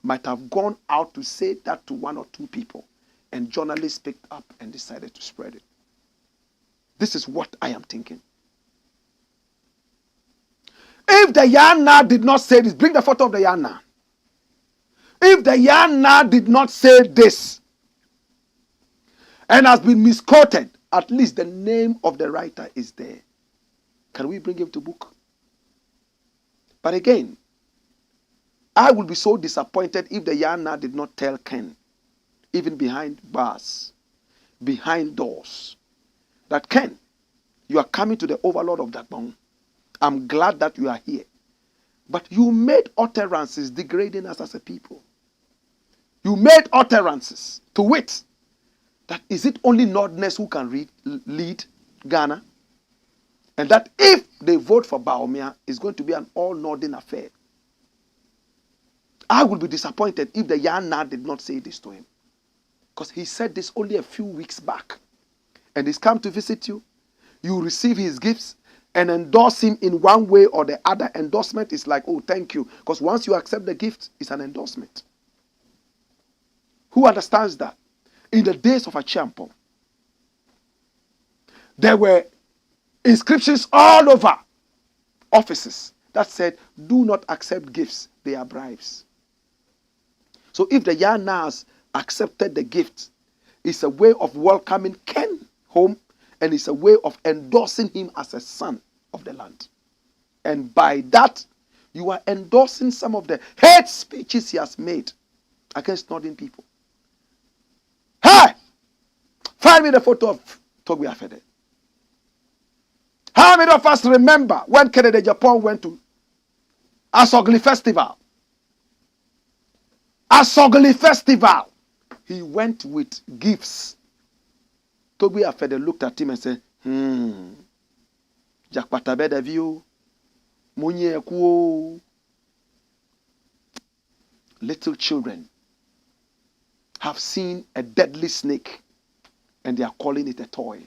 might have gone out to say that to one or two people, and journalists picked up and decided to spread it. This is what I am thinking. If the Yana did not say this, bring the photo of the Yana. If the Yana did not say this and has been misquoted, at least the name of the writer is there. Can we bring him to book? But again, I will be so disappointed if the Yana did not tell Ken, even behind bars, behind doors, that Ken, you are coming to the overlord of that bone. I'm glad that you are here. But you made utterances degrading us as a people. You made utterances to wit that is it only Northerners who can lead Ghana? And that if they vote for Bawumia, it's going to be an all-Northern affair. I would be disappointed if the Yana did not say this to him. Because he said this only a few weeks back. And he's come to visit you. You receive his gifts and endorse him in one way or the other. Endorsement is like, oh, thank you. Because once you accept the gift, it's an endorsement. Who understands that? In the days of Achiampong, there were inscriptions all over offices that said, do not accept gifts, they are bribes. So if the Yanas accepted the gift, it's a way of welcoming Ken home, and it's a way of endorsing him as a son of the land. And by that, you are endorsing some of the hate speeches he has made against Northern people. Hey! Find me the photo of Togbe Afede. How many of us remember when Kennedy Japan went to Asogli Festival? Asogli Festival. He went with gifts. Togbe Afede looked at him and said, Jack Patabeda view. Munye kuo. Little children have seen a deadly snake and they are calling it a toy.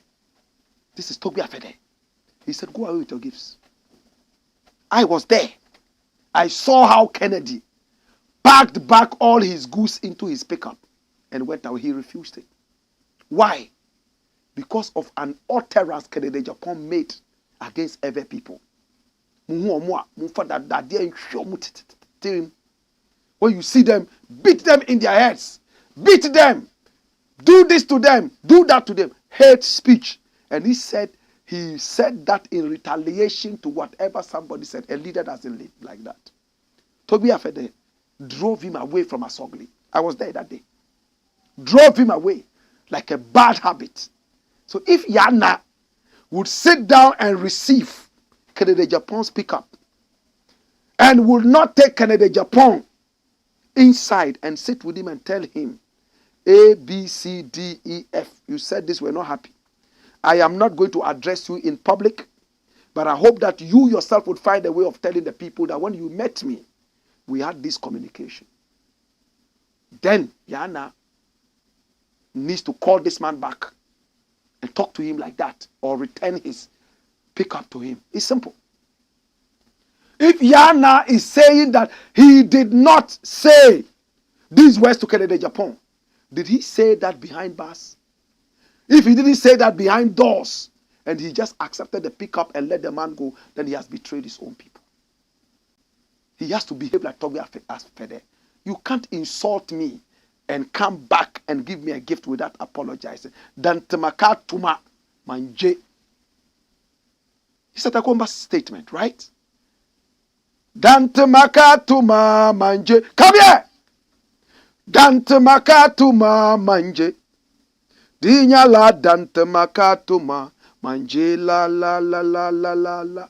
This is Togbe Afede. He said, go away with your gifts. I was there. I saw how Kennedy packed back all his goods into his pickup and went out. He refused it. Why? Because of an utterance Kennedy Japan made against every people. When you see them, beat them in their heads. Beat them. Do this to them. Do that to them. Hate speech. And he said that in retaliation to whatever somebody said. A leader doesn't live like that. Togbe Afede drove him away from Asogli. I was there that day. Drove him away like a bad habit. So if Yana would sit down and receive Kennedy Japan's pickup and would not take Kennedy Japan inside and sit with him and tell him, A, B, C, D, E, F, you said this, we're not happy. I am not going to address you in public, but I hope that you yourself would find a way of telling the people that when you met me, we had this communication. Then Yana needs to call this man back and talk to him like that or return his pickup to him. It's simple. If Yana is saying that he did not say these words to Kennedy Japan, did he say that behind bars? If he didn't say that behind doors and he just accepted the pickup and let the man go, then he has betrayed his own people. He has to behave like Togbe Afede. You can't insult me and come back and give me a gift without apologizing. Dantemaka tuma manje. It's a Takomba statement, right? Dantemaka tuma manje. Come here! Dantemaka tuma manje. Dinya la dantemaka tuma manje la la la la la la la.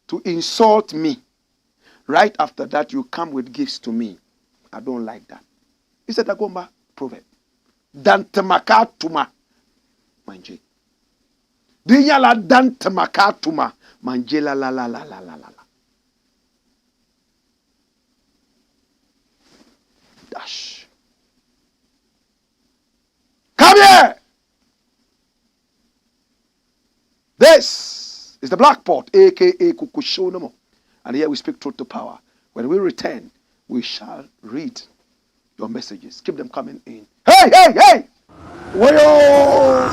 To insult me. Right after that, you come with gifts to me. I don't like that. It's a Tagomba proverb. Dantemaka tuma manje. Dinya la dantemaka tuma manje la la la la la la la. Dash. Come here. This is the Blakk Pot, aka Kukushonomo. And here we speak truth to power. When we return, we shall read your messages. Keep them coming in. Hey, hey, hey! Wayo!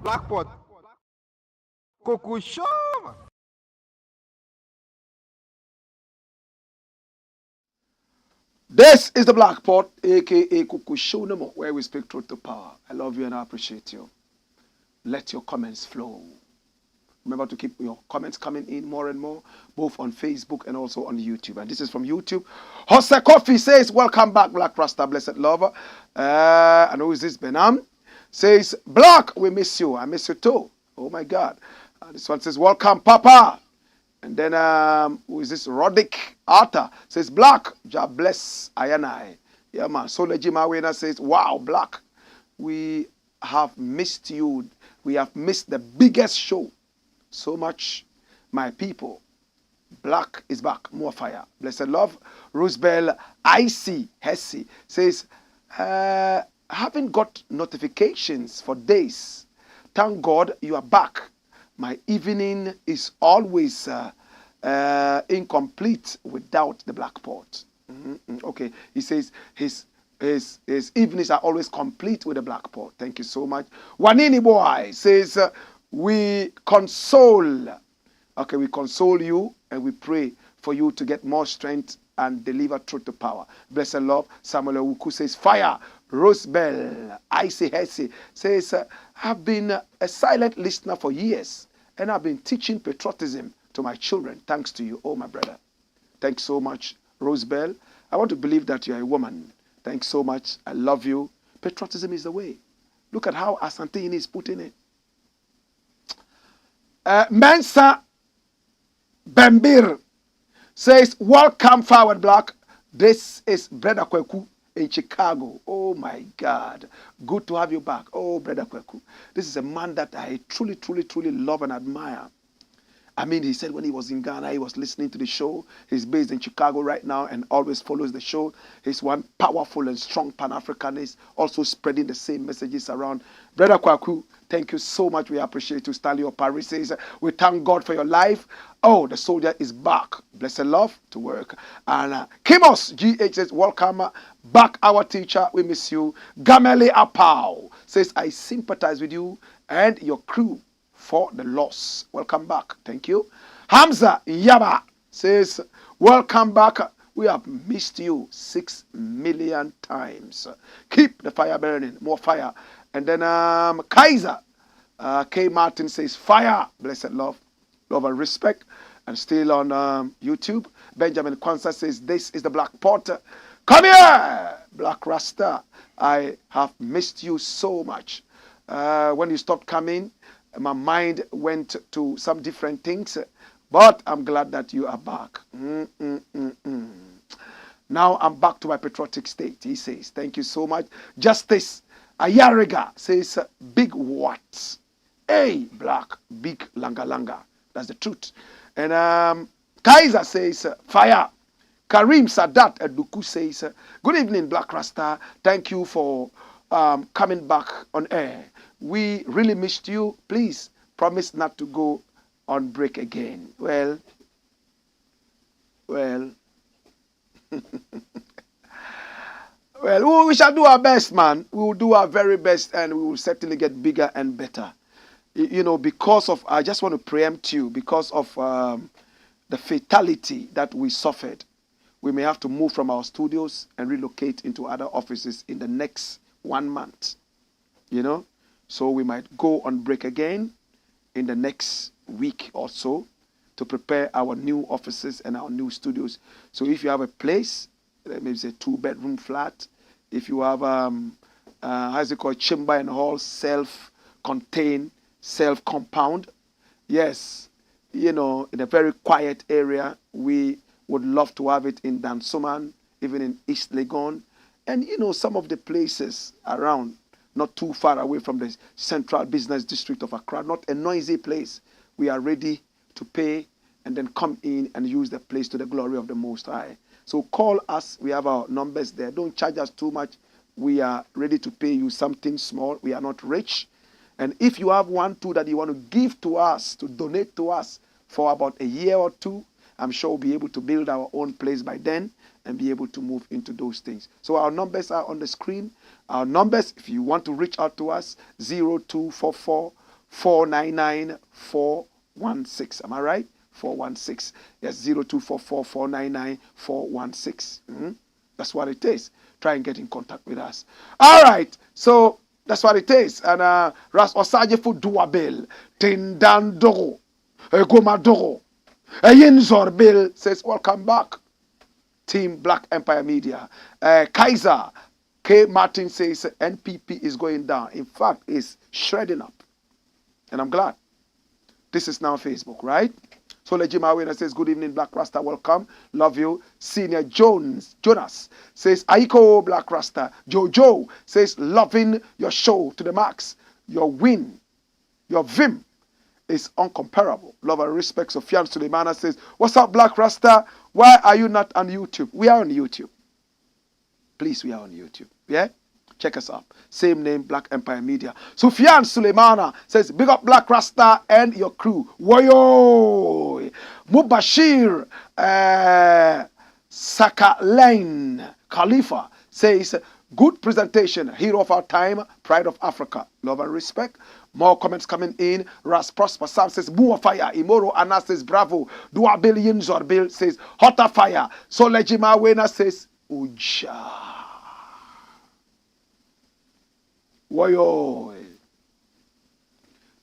Blackpot. Kokushova. This is the Black Pot, aka Kukushonamo, where we speak truth to power. I love you and I appreciate you. Let your comments flow. Remember to keep your comments coming in more and more, both on Facebook and also on YouTube. And this is from YouTube. Jose Coffee says, welcome back, Black Rasta, blessed lover. And who is this? Benham says, Blakk, we miss you. I miss you too. Oh my God. This one says, welcome, Papa. And then, who is this? Rodick Arthur says, Blakk, God bless I and I. Yeah, man. Soleji Mawena says, wow, Blakk, we have missed you. We have missed the biggest show. So much, my people. Blakk is back. More fire. Blessed love. Rosebell Icy Hesse says, haven't got notifications for days. Thank God you are back. My evening is always incomplete without the Black Pot. Okay, he says his evenings are always complete with the Black Pot. Thank you so much. Wanini Boy says, we console. Okay, we console you and we pray for you to get more strength and deliver truth to power. Blessed love. Samuel Wuku says, fire. Rosebell Icy Hesse says, I've been a silent listener for years and I've been teaching patriotism to my children. Thanks to you. Oh, my brother. Thanks so much, Rosebell. I want to believe that you're a woman. Thanks so much. I love you. Patriotism is the way. Look at how Asantehene is putting it. Mensa Bembir says, welcome forward, Blakk. This is Brother Kweku in Chicago. Oh my God. Good to have you back. Oh, Brother Kweku. This is a man that I truly, truly, truly love and admire. I mean, he said when he was in Ghana, he was listening to the show. He's based in Chicago right now and always follows the show. He's one powerful and strong Pan-Africanist, also spreading the same messages around. Brother Kwaku, thank you so much. We appreciate you. Stanley Opari says, we thank God for your life. Oh, the soldier is back. Blessed love to work. And Kimos GH says, welcome back, our teacher. We miss you. Gamele Apau says, I sympathize with you and your crew for the loss. Welcome back. Thank you. Hamza Yaba says, welcome back. We have missed you 6 million times. Keep the fire burning. More fire. And then Kaiser K. Martin says, fire. Blessed love. Love and respect. And still on YouTube, Benjamin Kwanzaa says, this is the Black Pot. Come here, Black Rasta. I have missed you so much. When you stopped coming, my mind went to some different things, but I'm glad that you are back. Now I'm back to my patriotic state, he says. Thank you so much. Justice Ayariga says, big what? Hey, Blakk, big langa langa. That's the truth. And Kaiser says, fire. Karim Sadat Eduku says, good evening, Black Rasta. Thank you for coming back on air. We really missed you. Please promise not to go on break again. Well. Well, we shall do our best, man. We will do our very best and we will certainly get bigger and better. You know, because of, I just want to preempt you, because of the fatality that we suffered, we may have to move from our studios and relocate into other offices in the next 1 month. you know. So we might go on break again in the next week or so to prepare our new offices and our new studios. So if you have a place, maybe it's a 2-bedroom flat, if you have how's it called, chamber and hall, self-contained, self-compound, yes, you know, in a very quiet area, we would love to have it in Dansoman, even in East Legon, and you know, some of the places around, not too far away from the central business district of Accra, not a noisy place. We are ready to pay and then come in and use the place to the glory of the Most High. So call us. We have our numbers there. Don't charge us too much. We are ready to pay you something small. We are not rich. And if you have one, two that you want to give to us, to donate to us for about a year or two, I'm sure we'll be able to build our own place by then and be able to move into those things. So our numbers are on the screen. Our numbers, if you want to reach out to us, 0244 499 416. Am I right? 416. Yes, 0244 499 416. That's what it is. Try and get in contact with us. All right. So that's what it is. And Ras Osaje fu duabel. Tindandoro. Gomadoro. Yinzor Bill says, welcome back. Team Black Empire Media. Kaiser K. Martin says NPP is going down. In fact, it's shredding up. And I'm glad. This is now Facebook, right? So Lejimawena says, good evening, Black Rasta. Welcome. Love you. Senior Jonas says, Aiko Black Rasta. Jojo says, loving your show to the max. Your win, your vim is uncomparable. Love and respect. Sofian Suleimana says, what's up, Black Rasta? Why are you not on YouTube? We are on YouTube. Please, we are on YouTube. Yeah? Check us out. Same name, Black Empire Media. Sufyan Suleimana says, big up Black Rasta and your crew. Woyo! Mubashir Sakalain Khalifa says, good presentation. Hero of our time. Pride of Africa. Love and respect. More comments coming in. Ras Prosper Sam says, Bua fire. Imoro Anna says, bravo. Dua Billion Zorbil says, hotter fire. So Lejima Wena says, Uja. Woyo.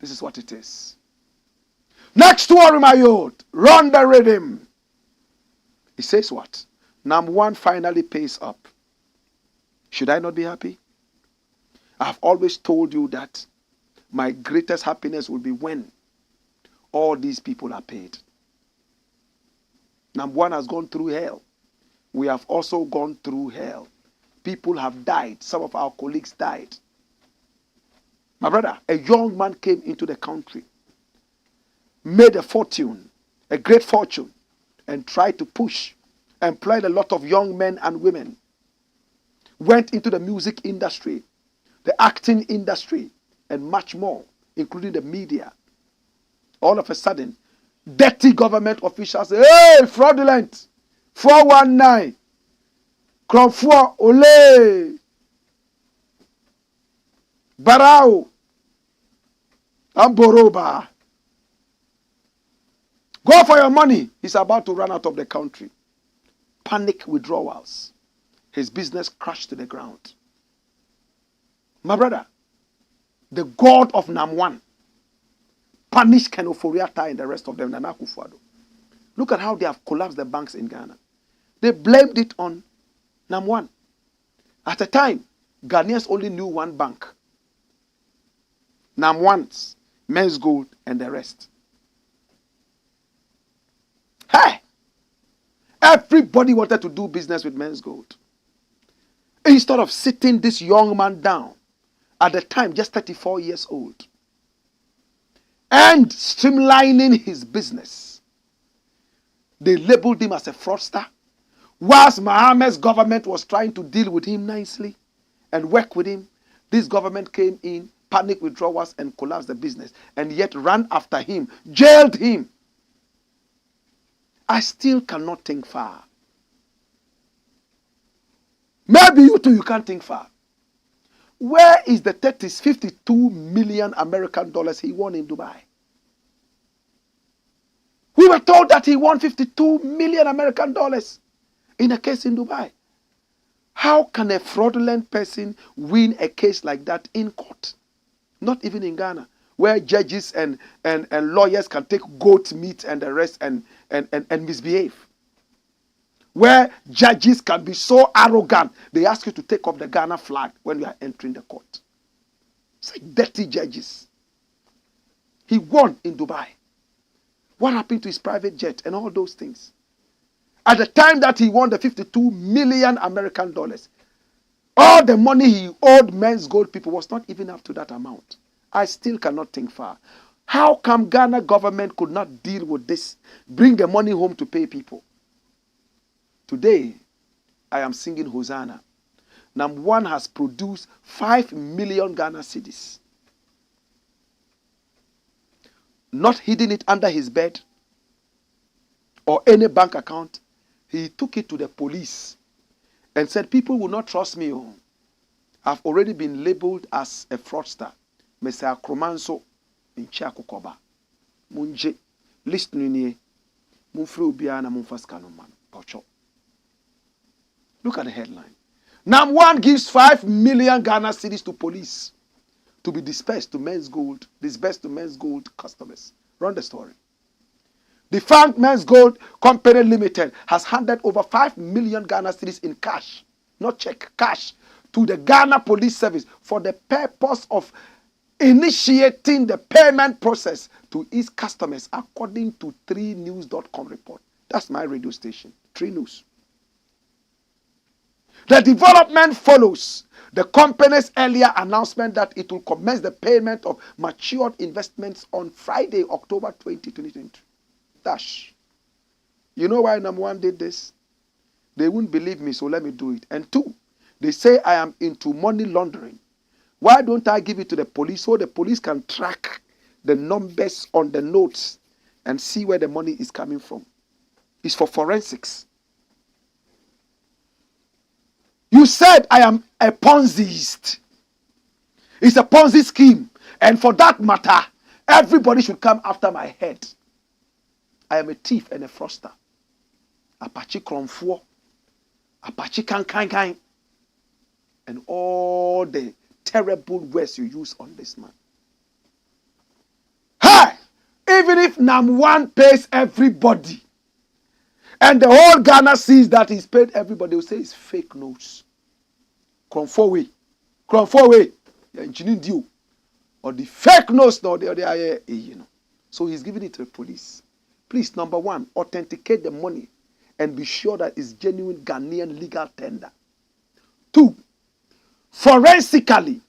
This is what it is. Next one, my youth. Run the rhythm. He says what? Number one finally pays up. Should I not be happy? I've always told you that my greatest happiness will be when all these people are paid. Number one has gone through hell. We have also gone through hell. People have died. Some of our colleagues died. My brother, a young man came into the country, made a fortune, a great fortune, and tried to push, employed a lot of young men and women, went into the music industry, the acting industry, and much more, including the media. All of a sudden, dirty government officials say, hey, fraudulent, 419, Kromfua Ole, Barao, Amboroba. Go for your money. He's about to run out of the country. Panic withdrawals. His business crashed to the ground. My brother, the God of Namwan punished Ken Oforiatta and the rest of them, Nana Akufo-Addo. Look at how they have collapsed the banks in Ghana. They blamed it on Namwan. At the time, Ghanaians only knew one bank. Namwan's, Menzgold, and the rest. Hey! Everybody wanted to do business with Menzgold. Instead of sitting this young man down, at the time just 34 years old, and streamlining his business, they labeled him as a fraudster. Whilst Mohammed's government was trying to deal with him nicely and work with him, this government came in, panic withdrawals, and collapsed the business, and yet ran after him, jailed him. I still cannot think far. Maybe you too, you can't think far. Where is the 52 million American dollars he won in Dubai? We were told that he won 52 million American dollars in a case in Dubai. How can a fraudulent person win a case like that in court? Not even in Ghana, where judges and lawyers can take goat meat and the rest and misbehave. Where judges can be so arrogant, they ask you to take off the Ghana flag when you are entering the court. It's like dirty judges. He won in Dubai. What happened to his private jet and all those things? At the time that he won the 52 million American dollars, all the money he owed Menzgold people was not even up to that amount. I still cannot think far. How come Ghana government could not deal with this, bring the money home to pay people? Today, I am singing Hosanna. Number one has produced 5 million Ghana cedis. Not hiding it under his bed or any bank account. He took it to the police and said, people will not trust me. Oh. I've already been labeled as a fraudster. Mr. Akromanso in Chiakukoba. Munje. Listen ni Munfru Biana Munfaskanoman. Pocho. Look at the headline. Number one gives 5 million Ghana cedis to police to be dispersed to Menzgold customers. Run the story. The Defunct Menzgold Company Limited has handed over 5 million Ghana cedis in cash, not check, cash, to the Ghana Police Service for the purpose of initiating the payment process to its customers, according to 3news.com report. That's my radio station, 3 News. The development follows the company's earlier announcement that it will commence the payment of matured investments on Friday, October 20, 2023. Dash. You know why number one did this? They wouldn't believe me, so let me do it. And 2, they say I am into money laundering. Why don't I give it to the police so the police can track the numbers on the notes and see where the money is coming from? It's for forensics. You said I am a Ponziist. It's a Ponzi scheme. And for that matter, everybody should come after my head. I am a thief and a fraudster. Apache Kronfo. Apache Kankankan. And all the terrible words you use on this man. Hey! Even if Nam1 pays everybody, and the whole Ghana sees that he's paid everybody, will say it's fake news. Kronfo way. Engineering deal. Or the fake news, no, you know. So he's giving it to the police. Please, number one, authenticate the money and be sure that it's genuine Ghanaian legal tender. 2, forensically,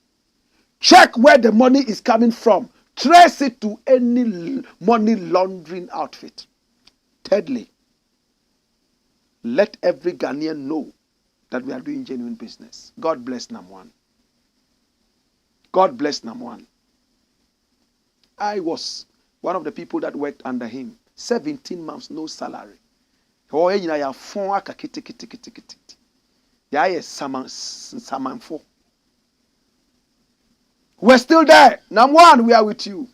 check where the money is coming from. Trace it to any money laundering outfit. Thirdly, let every Ghanaian know that we are doing genuine business. God bless Nam1. God bless Nam1. I was one of the people that worked under him. 17 months, no salary. We're still there. Nam1, we are with you.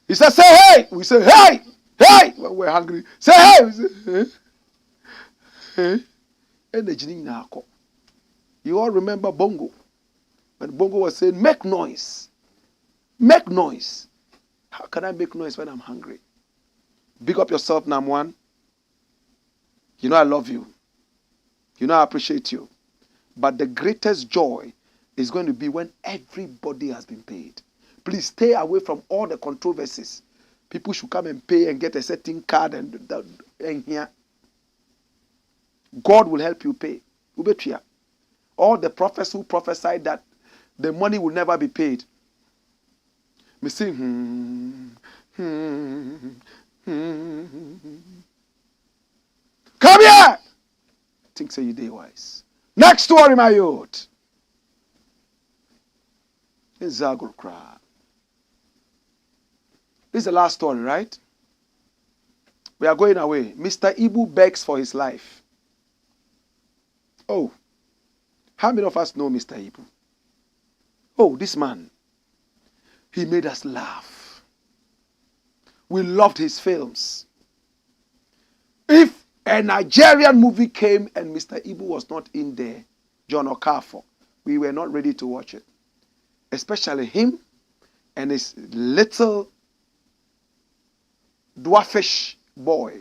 He said, say hey. We say hey. Hey. When we're hungry. Say hey. We say, hey. You all remember Bongo. When Bongo was saying, make noise. Make noise. How can I make noise when I'm hungry? Big up yourself, Nam1. You know I love you. You know I appreciate you. But the greatest joy is going to be when everybody has been paid. Please stay away from all the controversies. People should come and pay and get a certain card and here. God will help you pay. All the prophets who prophesied that the money will never be paid. Me sing, Come here! Think say you day wise. Next story, my youth. This is the last story, right? We are going away. Mr. Ibu begs for his life. Oh, how many of us know Mr. Ibu? Oh, this man. He made us laugh. We loved his films. If a Nigerian movie came and Mr. Ibu was not in there, John Okafor, we were not ready to watch it. Especially him and his little dwarfish boy,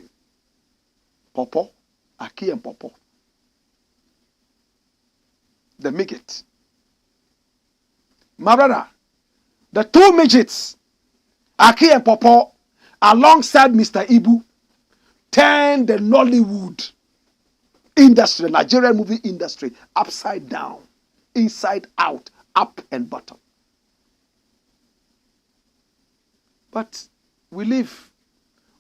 Popo, Aki and Popo, the midget. My brother, the two midgets, Aki and Popo, alongside Mr. Ibu, turned the Nollywood industry, the Nigerian movie industry, upside down, inside out, up and bottom. But we live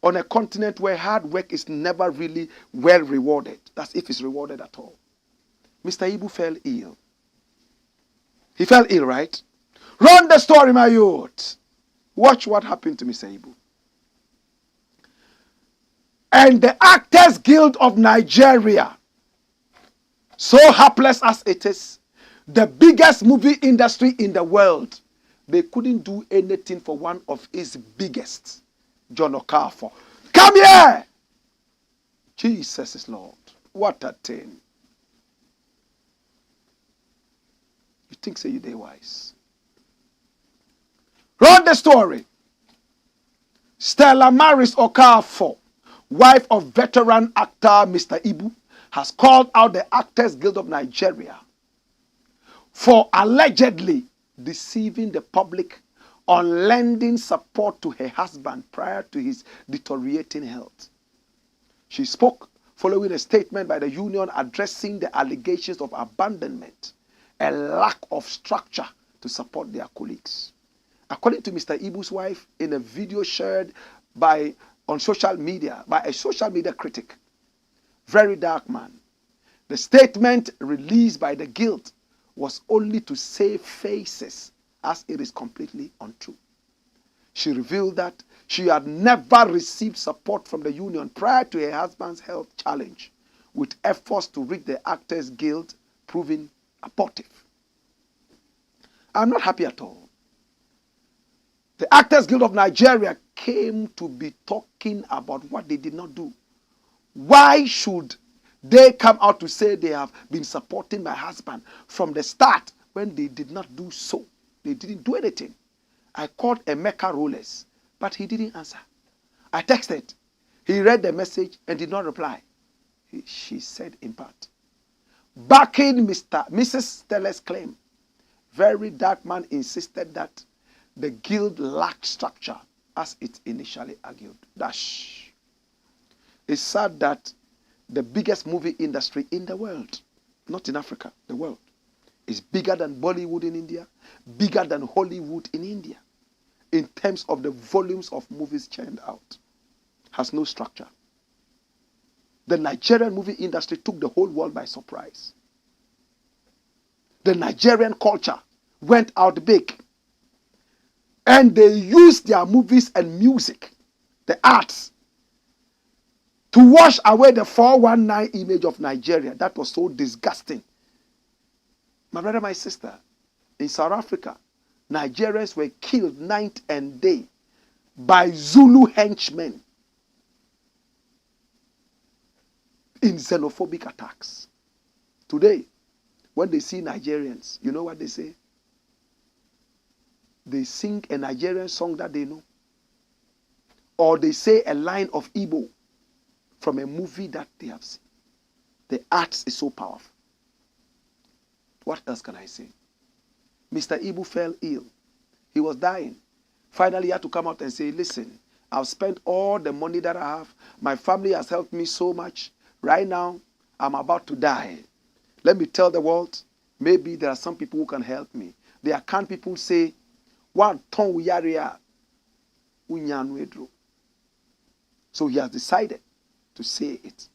on a continent where hard work is never really well rewarded. That's if it's rewarded at all. Mr. Ibu fell ill. He fell ill, right? Run the story, my youth. Watch what happened to Mr. Ibu. And the Actors Guild of Nigeria, so hapless as it is, the biggest movie industry in the world, they couldn't do anything for one of its biggest, John Okafor. Come here! Jesus is Lord. What a thing. You think say you they wise. Run the story. Stella Maris Okafor, wife of veteran actor Mr. Ibu, has called out the Actors Guild of Nigeria for allegedly deceiving the public on lending support to her husband prior to his deteriorating health. She spoke following a statement by the union addressing the allegations of abandonment and lack of structure to support their colleagues. According to Mr. Ibu's wife, in a video shared on social media by a social media critic, Very Dark Man, the statement released by the guild was only to save faces, as it is completely untrue. She revealed that she had never received support from the union prior to her husband's health challenge, with efforts to reach the Actors Guild proving abortive. I'm not happy at all. The Actors Guild of Nigeria came to be talking about what they did not do. Why should they come out to say they have been supporting my husband from the start when they did not do so? They didn't do anything. I called Emeka Rollers, but he didn't answer. I texted. He read the message and did not reply. She said in part. Backing Mrs. Stella's claim, Very Dark Man insisted that the guild lacked structure as it initially argued. Dash. It's sad that the biggest movie industry in the world, not in Africa, the world, is bigger than Bollywood in India, bigger than Hollywood in India, in terms of the volumes of movies churned out, has no structure. The Nigerian movie industry took the whole world by surprise. The Nigerian culture went out big, and they used their movies and music, the arts, to wash away the 419 image of Nigeria that was so disgusting. My brother, my sister, in South Africa, Nigerians were killed night and day by Zulu henchmen in xenophobic attacks. Today, when they see Nigerians, you know what they say? They sing a Nigerian song that they know. Or they say a line of Igbo from a movie that they have seen. The arts is so powerful. What else can I say? Mr. Ibu fell ill. He was dying. Finally, he had to come out and say, listen, I've spent all the money that I have. My family has helped me so much. Right now, I'm about to die. Let me tell the world, maybe there are some people who can help me. There can people say, one ton uyaria unyanwedro. So he has decided to say it.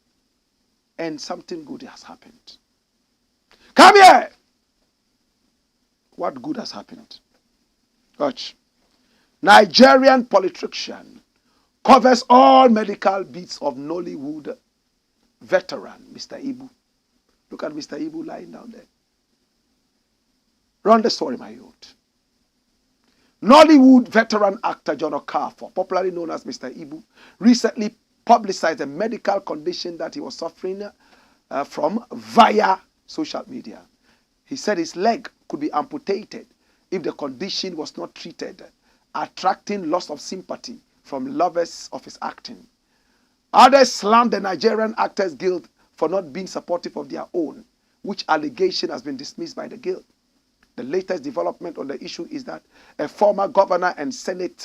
And something good has happened. Come here! What good has happened? Watch. Nigerian politician covers all medical beats of Nollywood veteran Mr. Ibu. Look at Mr. Ibu lying down there. Run the story, my youth. Nollywood veteran actor John Okafor, popularly known as Mr. Ibu, recently publicized a medical condition that he was suffering from via social media. He said his leg could be amputated if the condition was not treated attracting loss of sympathy from lovers of his acting. Others slammed the Nigerian Actors Guild for not being supportive of their own, which allegation has been dismissed by the guild. The latest development on the issue is that a former governor and Senate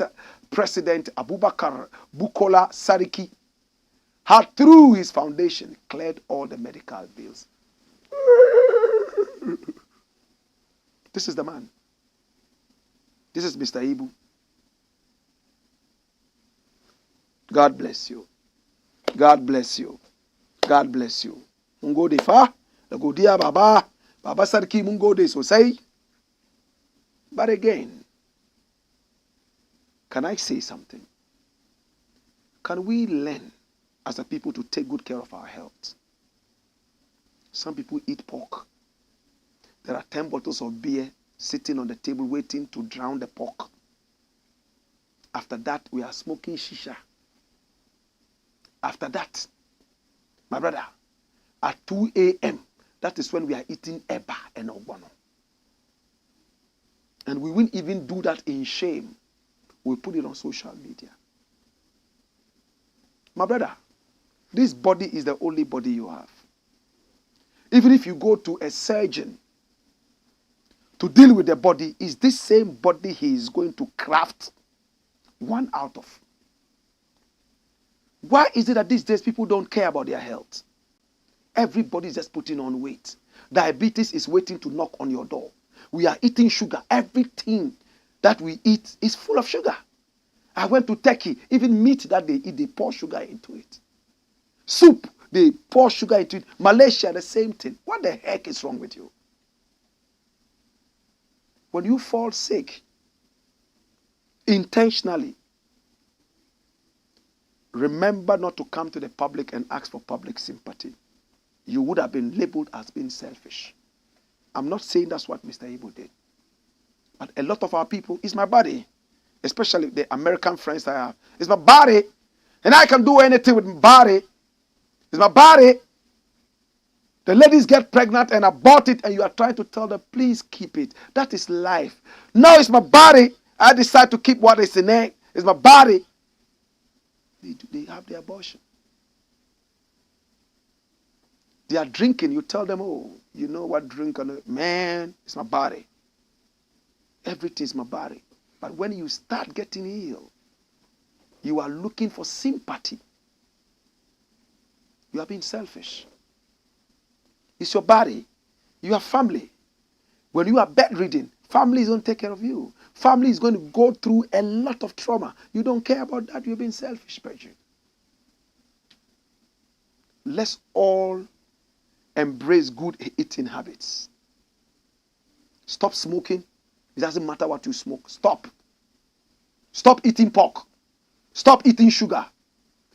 President Abubakar Bukola Sariki had, through his foundation, cleared all the medical bills. This is the man. This is Mr. Ibu. God bless you. God bless you. God bless you. Mungo de fa, go dia baba, baba Sariki mungo de so say. But again, can I say something? Can we learn as a people to take good care of our health? Some people eat pork. There are 10 bottles of beer sitting on the table waiting to drown the pork. After that, we are smoking shisha. After that, my brother, at 2 a.m., that is when we are eating eba and ogbono. And we won't even do that in shame. We put it on social media. My brother, this body is the only body you have. Even if you go to a surgeon to deal with the body, is this same body he is going to craft one out of. Why is it that these days people don't care about their health? Everybody is just putting on weight. Diabetes is waiting to knock on your door. We are eating sugar. Everything that we eat is full of sugar. I went to Turkey. Even meat that they eat, they pour sugar into it. Soup, they pour sugar into it. Malaysia, the same thing. What the heck is wrong with you? When you fall sick, intentionally, remember not to come to the public and ask for public sympathy. You would have been labeled as being selfish. I'm not saying that's what Mr. Ibu did. But a lot of our people, it's my body. Especially the American friends I have. It's my body. And I can do anything with my body. It's my body. The ladies get pregnant and abort it, and you are trying to tell them, please keep it. That is life. No, it's my body. I decide to keep what is in it. It's my body. They have the abortion. They are drinking. You tell them, oh, you know what drink? Man, it's my body. Everything is my body. But when you start getting ill, you are looking for sympathy. You are being selfish. It's your body. You have family. When you are bedridden, family is going to take care of you. Family is going to go through a lot of trauma. You don't care about that. You're being selfish, Bridget. Let's all embrace good eating habits. Stop smoking. It doesn't matter what you smoke. Stop. Stop eating pork. Stop eating sugar.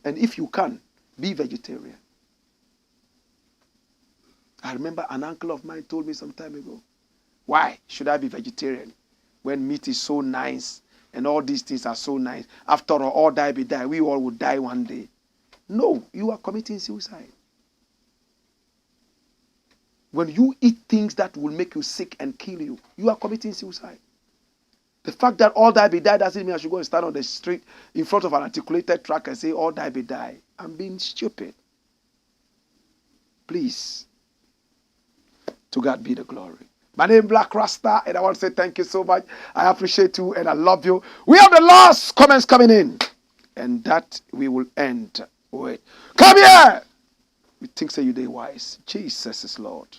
And if you can, be vegetarian. I remember an uncle of mine told me some time ago, why should I be vegetarian when meat is so nice and all these things are so nice? After all die be die. We all will die one day. No, you are committing suicide. When you eat things that will make you sick and kill you, you are committing suicide. The fact that all die be die doesn't mean I should go and stand on the street in front of an articulated truck and say all die be die. I'm being stupid. Please. To God be the glory. My name is Blakk RASTA, and I want to say thank you so much. I appreciate you and I love you. We have the last comments coming in, and that we will end with. Come here! We think say you day wise. Jesus is Lord.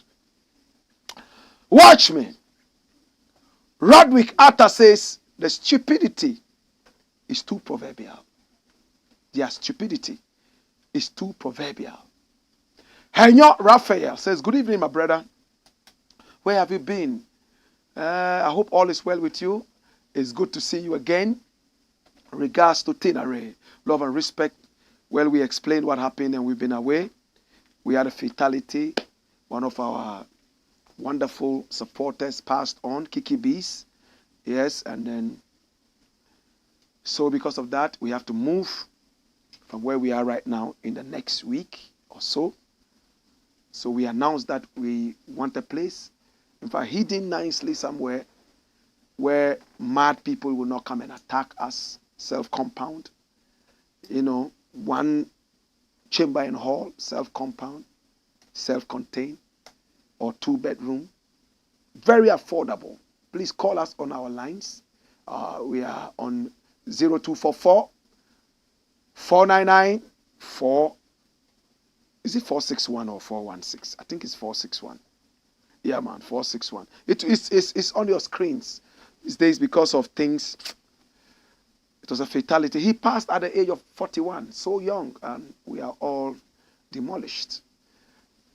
Watch me. Rodwick Atta says the stupidity is too proverbial. Their stupidity is too proverbial. Henyo Raphael says, good evening, my brother. Where have you been? I hope all is well with you. It's good to see you again. Regards to Tinare, love and respect. Well, we explained what happened and we've been away. We had a fatality. One of our wonderful supporters passed on, Kiki Bees. Yes, and then, so because of that, we have to move from where we are right now in the next week or so. So we announced that we want a place, in fact, hidden nicely somewhere where mad people will not come and attack us. Self-compound. You know, one chamber and hall, self-compound, self-contained, or 2-bedroom. Very affordable. Please call us on our lines. We are on 0244 499 4. Is it 461 or 416? I think it's 461. Yeah, man, 461. It's on your screens these days because of things. It was a fatality. He passed at the age of 41, so young, and we are all demolished.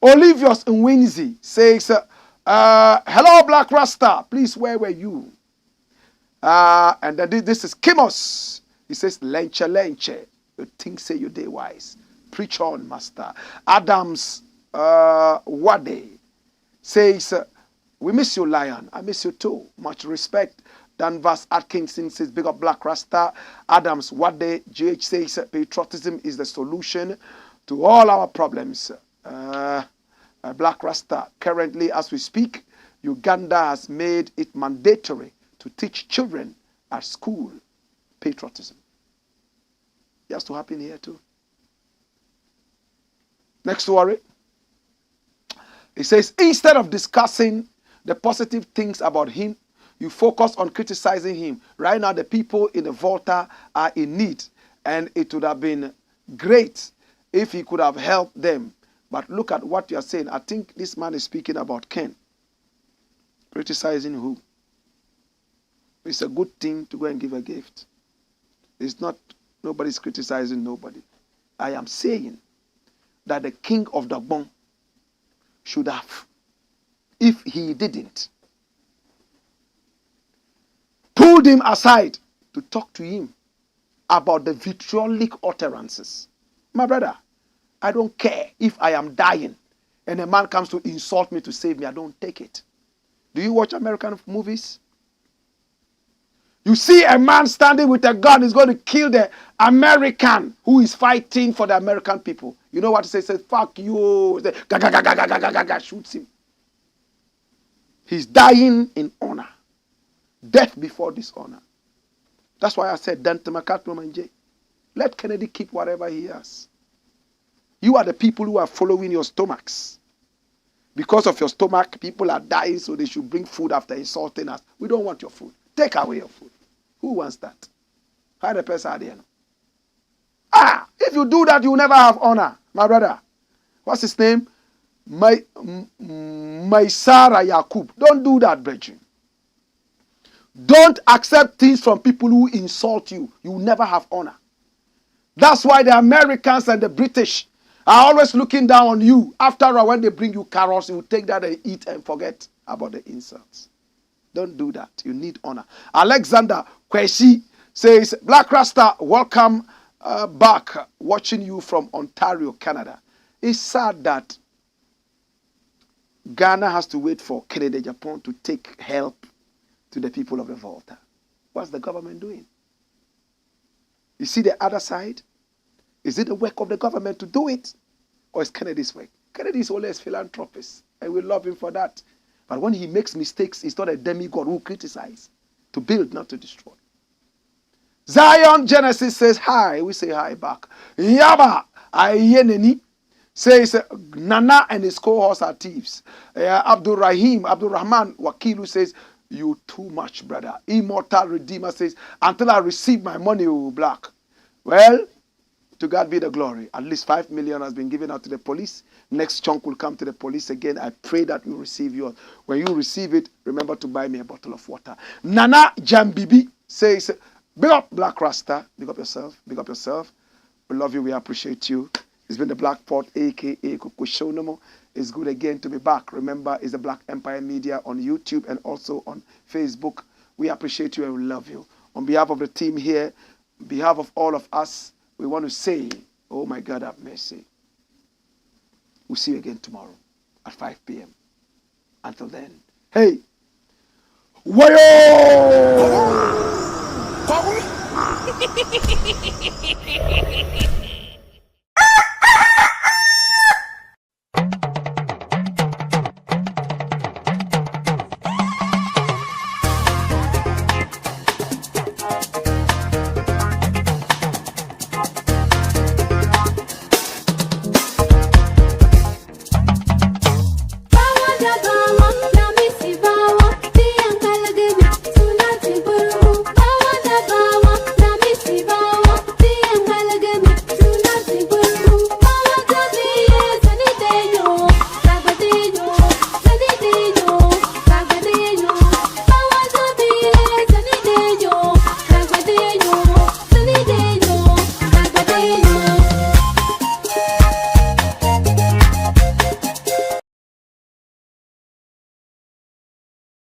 Olivius Nwinzi says, hello, Black Rasta. Please, where were you? And then this is Kimos. He says, Lenche, Lenche. You think say you day wise. Preach on, master. Adams Wade says, we miss you, Lion. I miss you too. Much respect. Danvers Atkinson says, big up Black Rasta. Adams Wade, GH says, patriotism is the solution to all our problems. Black Rasta, currently as we speak, Uganda has made it mandatory to teach children at school patriotism. It has to happen here too. Next story. It says, instead of discussing the positive things about him, you focus on criticizing him. Right now, the people in the Volta are in need, and it would have been great if he could have helped them. But look at what you are saying. I think this man is speaking about Ken. Criticizing who? It's a good thing to go and give a gift. It's not, nobody's criticizing nobody. I am saying that the king of the Bon should have, if he didn't, pulled him aside to talk to him about the vitriolic utterances. My brother, I don't care if I am dying and a man comes to insult me to save me. I don't take it. Do you watch American movies? You see a man standing with a gun is going to kill the American who is fighting for the American people. You know what he says? He says, fuck you. Say, ga, ga, ga, ga, ga, ga, ga, ga, shoots him. He's dying in honor. Death before dishonor. That's why I said, let Kennedy keep whatever he has. You are the people who are following your stomachs. Because of your stomach, people are dying, so they should bring food after insulting us. We don't want your food. Take away your food. Who wants that? How the person are there? If you do that, you will never have honor, my brother. What's his name? Maisara Yakub. Don't do that, brethren. Don't accept things from people who insult you. You will never have honor. That's why the Americans and the British are always looking down on you. After all, when they bring you carrots, you will take that and eat and forget about the insults. Don't do that. You need honor. Alexander Kwesi says, Black Rasta, welcome back. Watching you from Ontario, Canada. It's sad that Ghana has to wait for Canada, Japan to take help to the people of the Volta. What's the government doing? You see the other side? Is it the work of the government to do it? Or is Kennedy's work? Kennedy is always a philanthropist, and we love him for that. But when he makes mistakes, he's not a demigod who criticizes. To build, not to destroy. Zion Genesis says hi. We say hi back. Yaba Ayeneni says Nana and his cohorts are thieves. Abdul Rahman Wakilu says, you too much, brother. Immortal Redeemer says, until I receive my money, Black. Well, to God be the glory. At least 5 million has been given out to the police. Next chunk will come to the police again. I pray that you receive yours. When you receive it, remember to buy me a bottle of water. Nana Jambibi says, big up Black Rasta. Big up yourself. Big up yourself. We love you. We appreciate you. It's been the Black Pot, a.k.a. Kukushonomo. It's good again to be back. Remember, it's the Black Empire Media on YouTube and also on Facebook. We appreciate you and we love you. On behalf of the team here, on behalf of all of us, we want to say, oh my God, have mercy. We'll see you again tomorrow at 5 p.m. Until then, hey, wayo!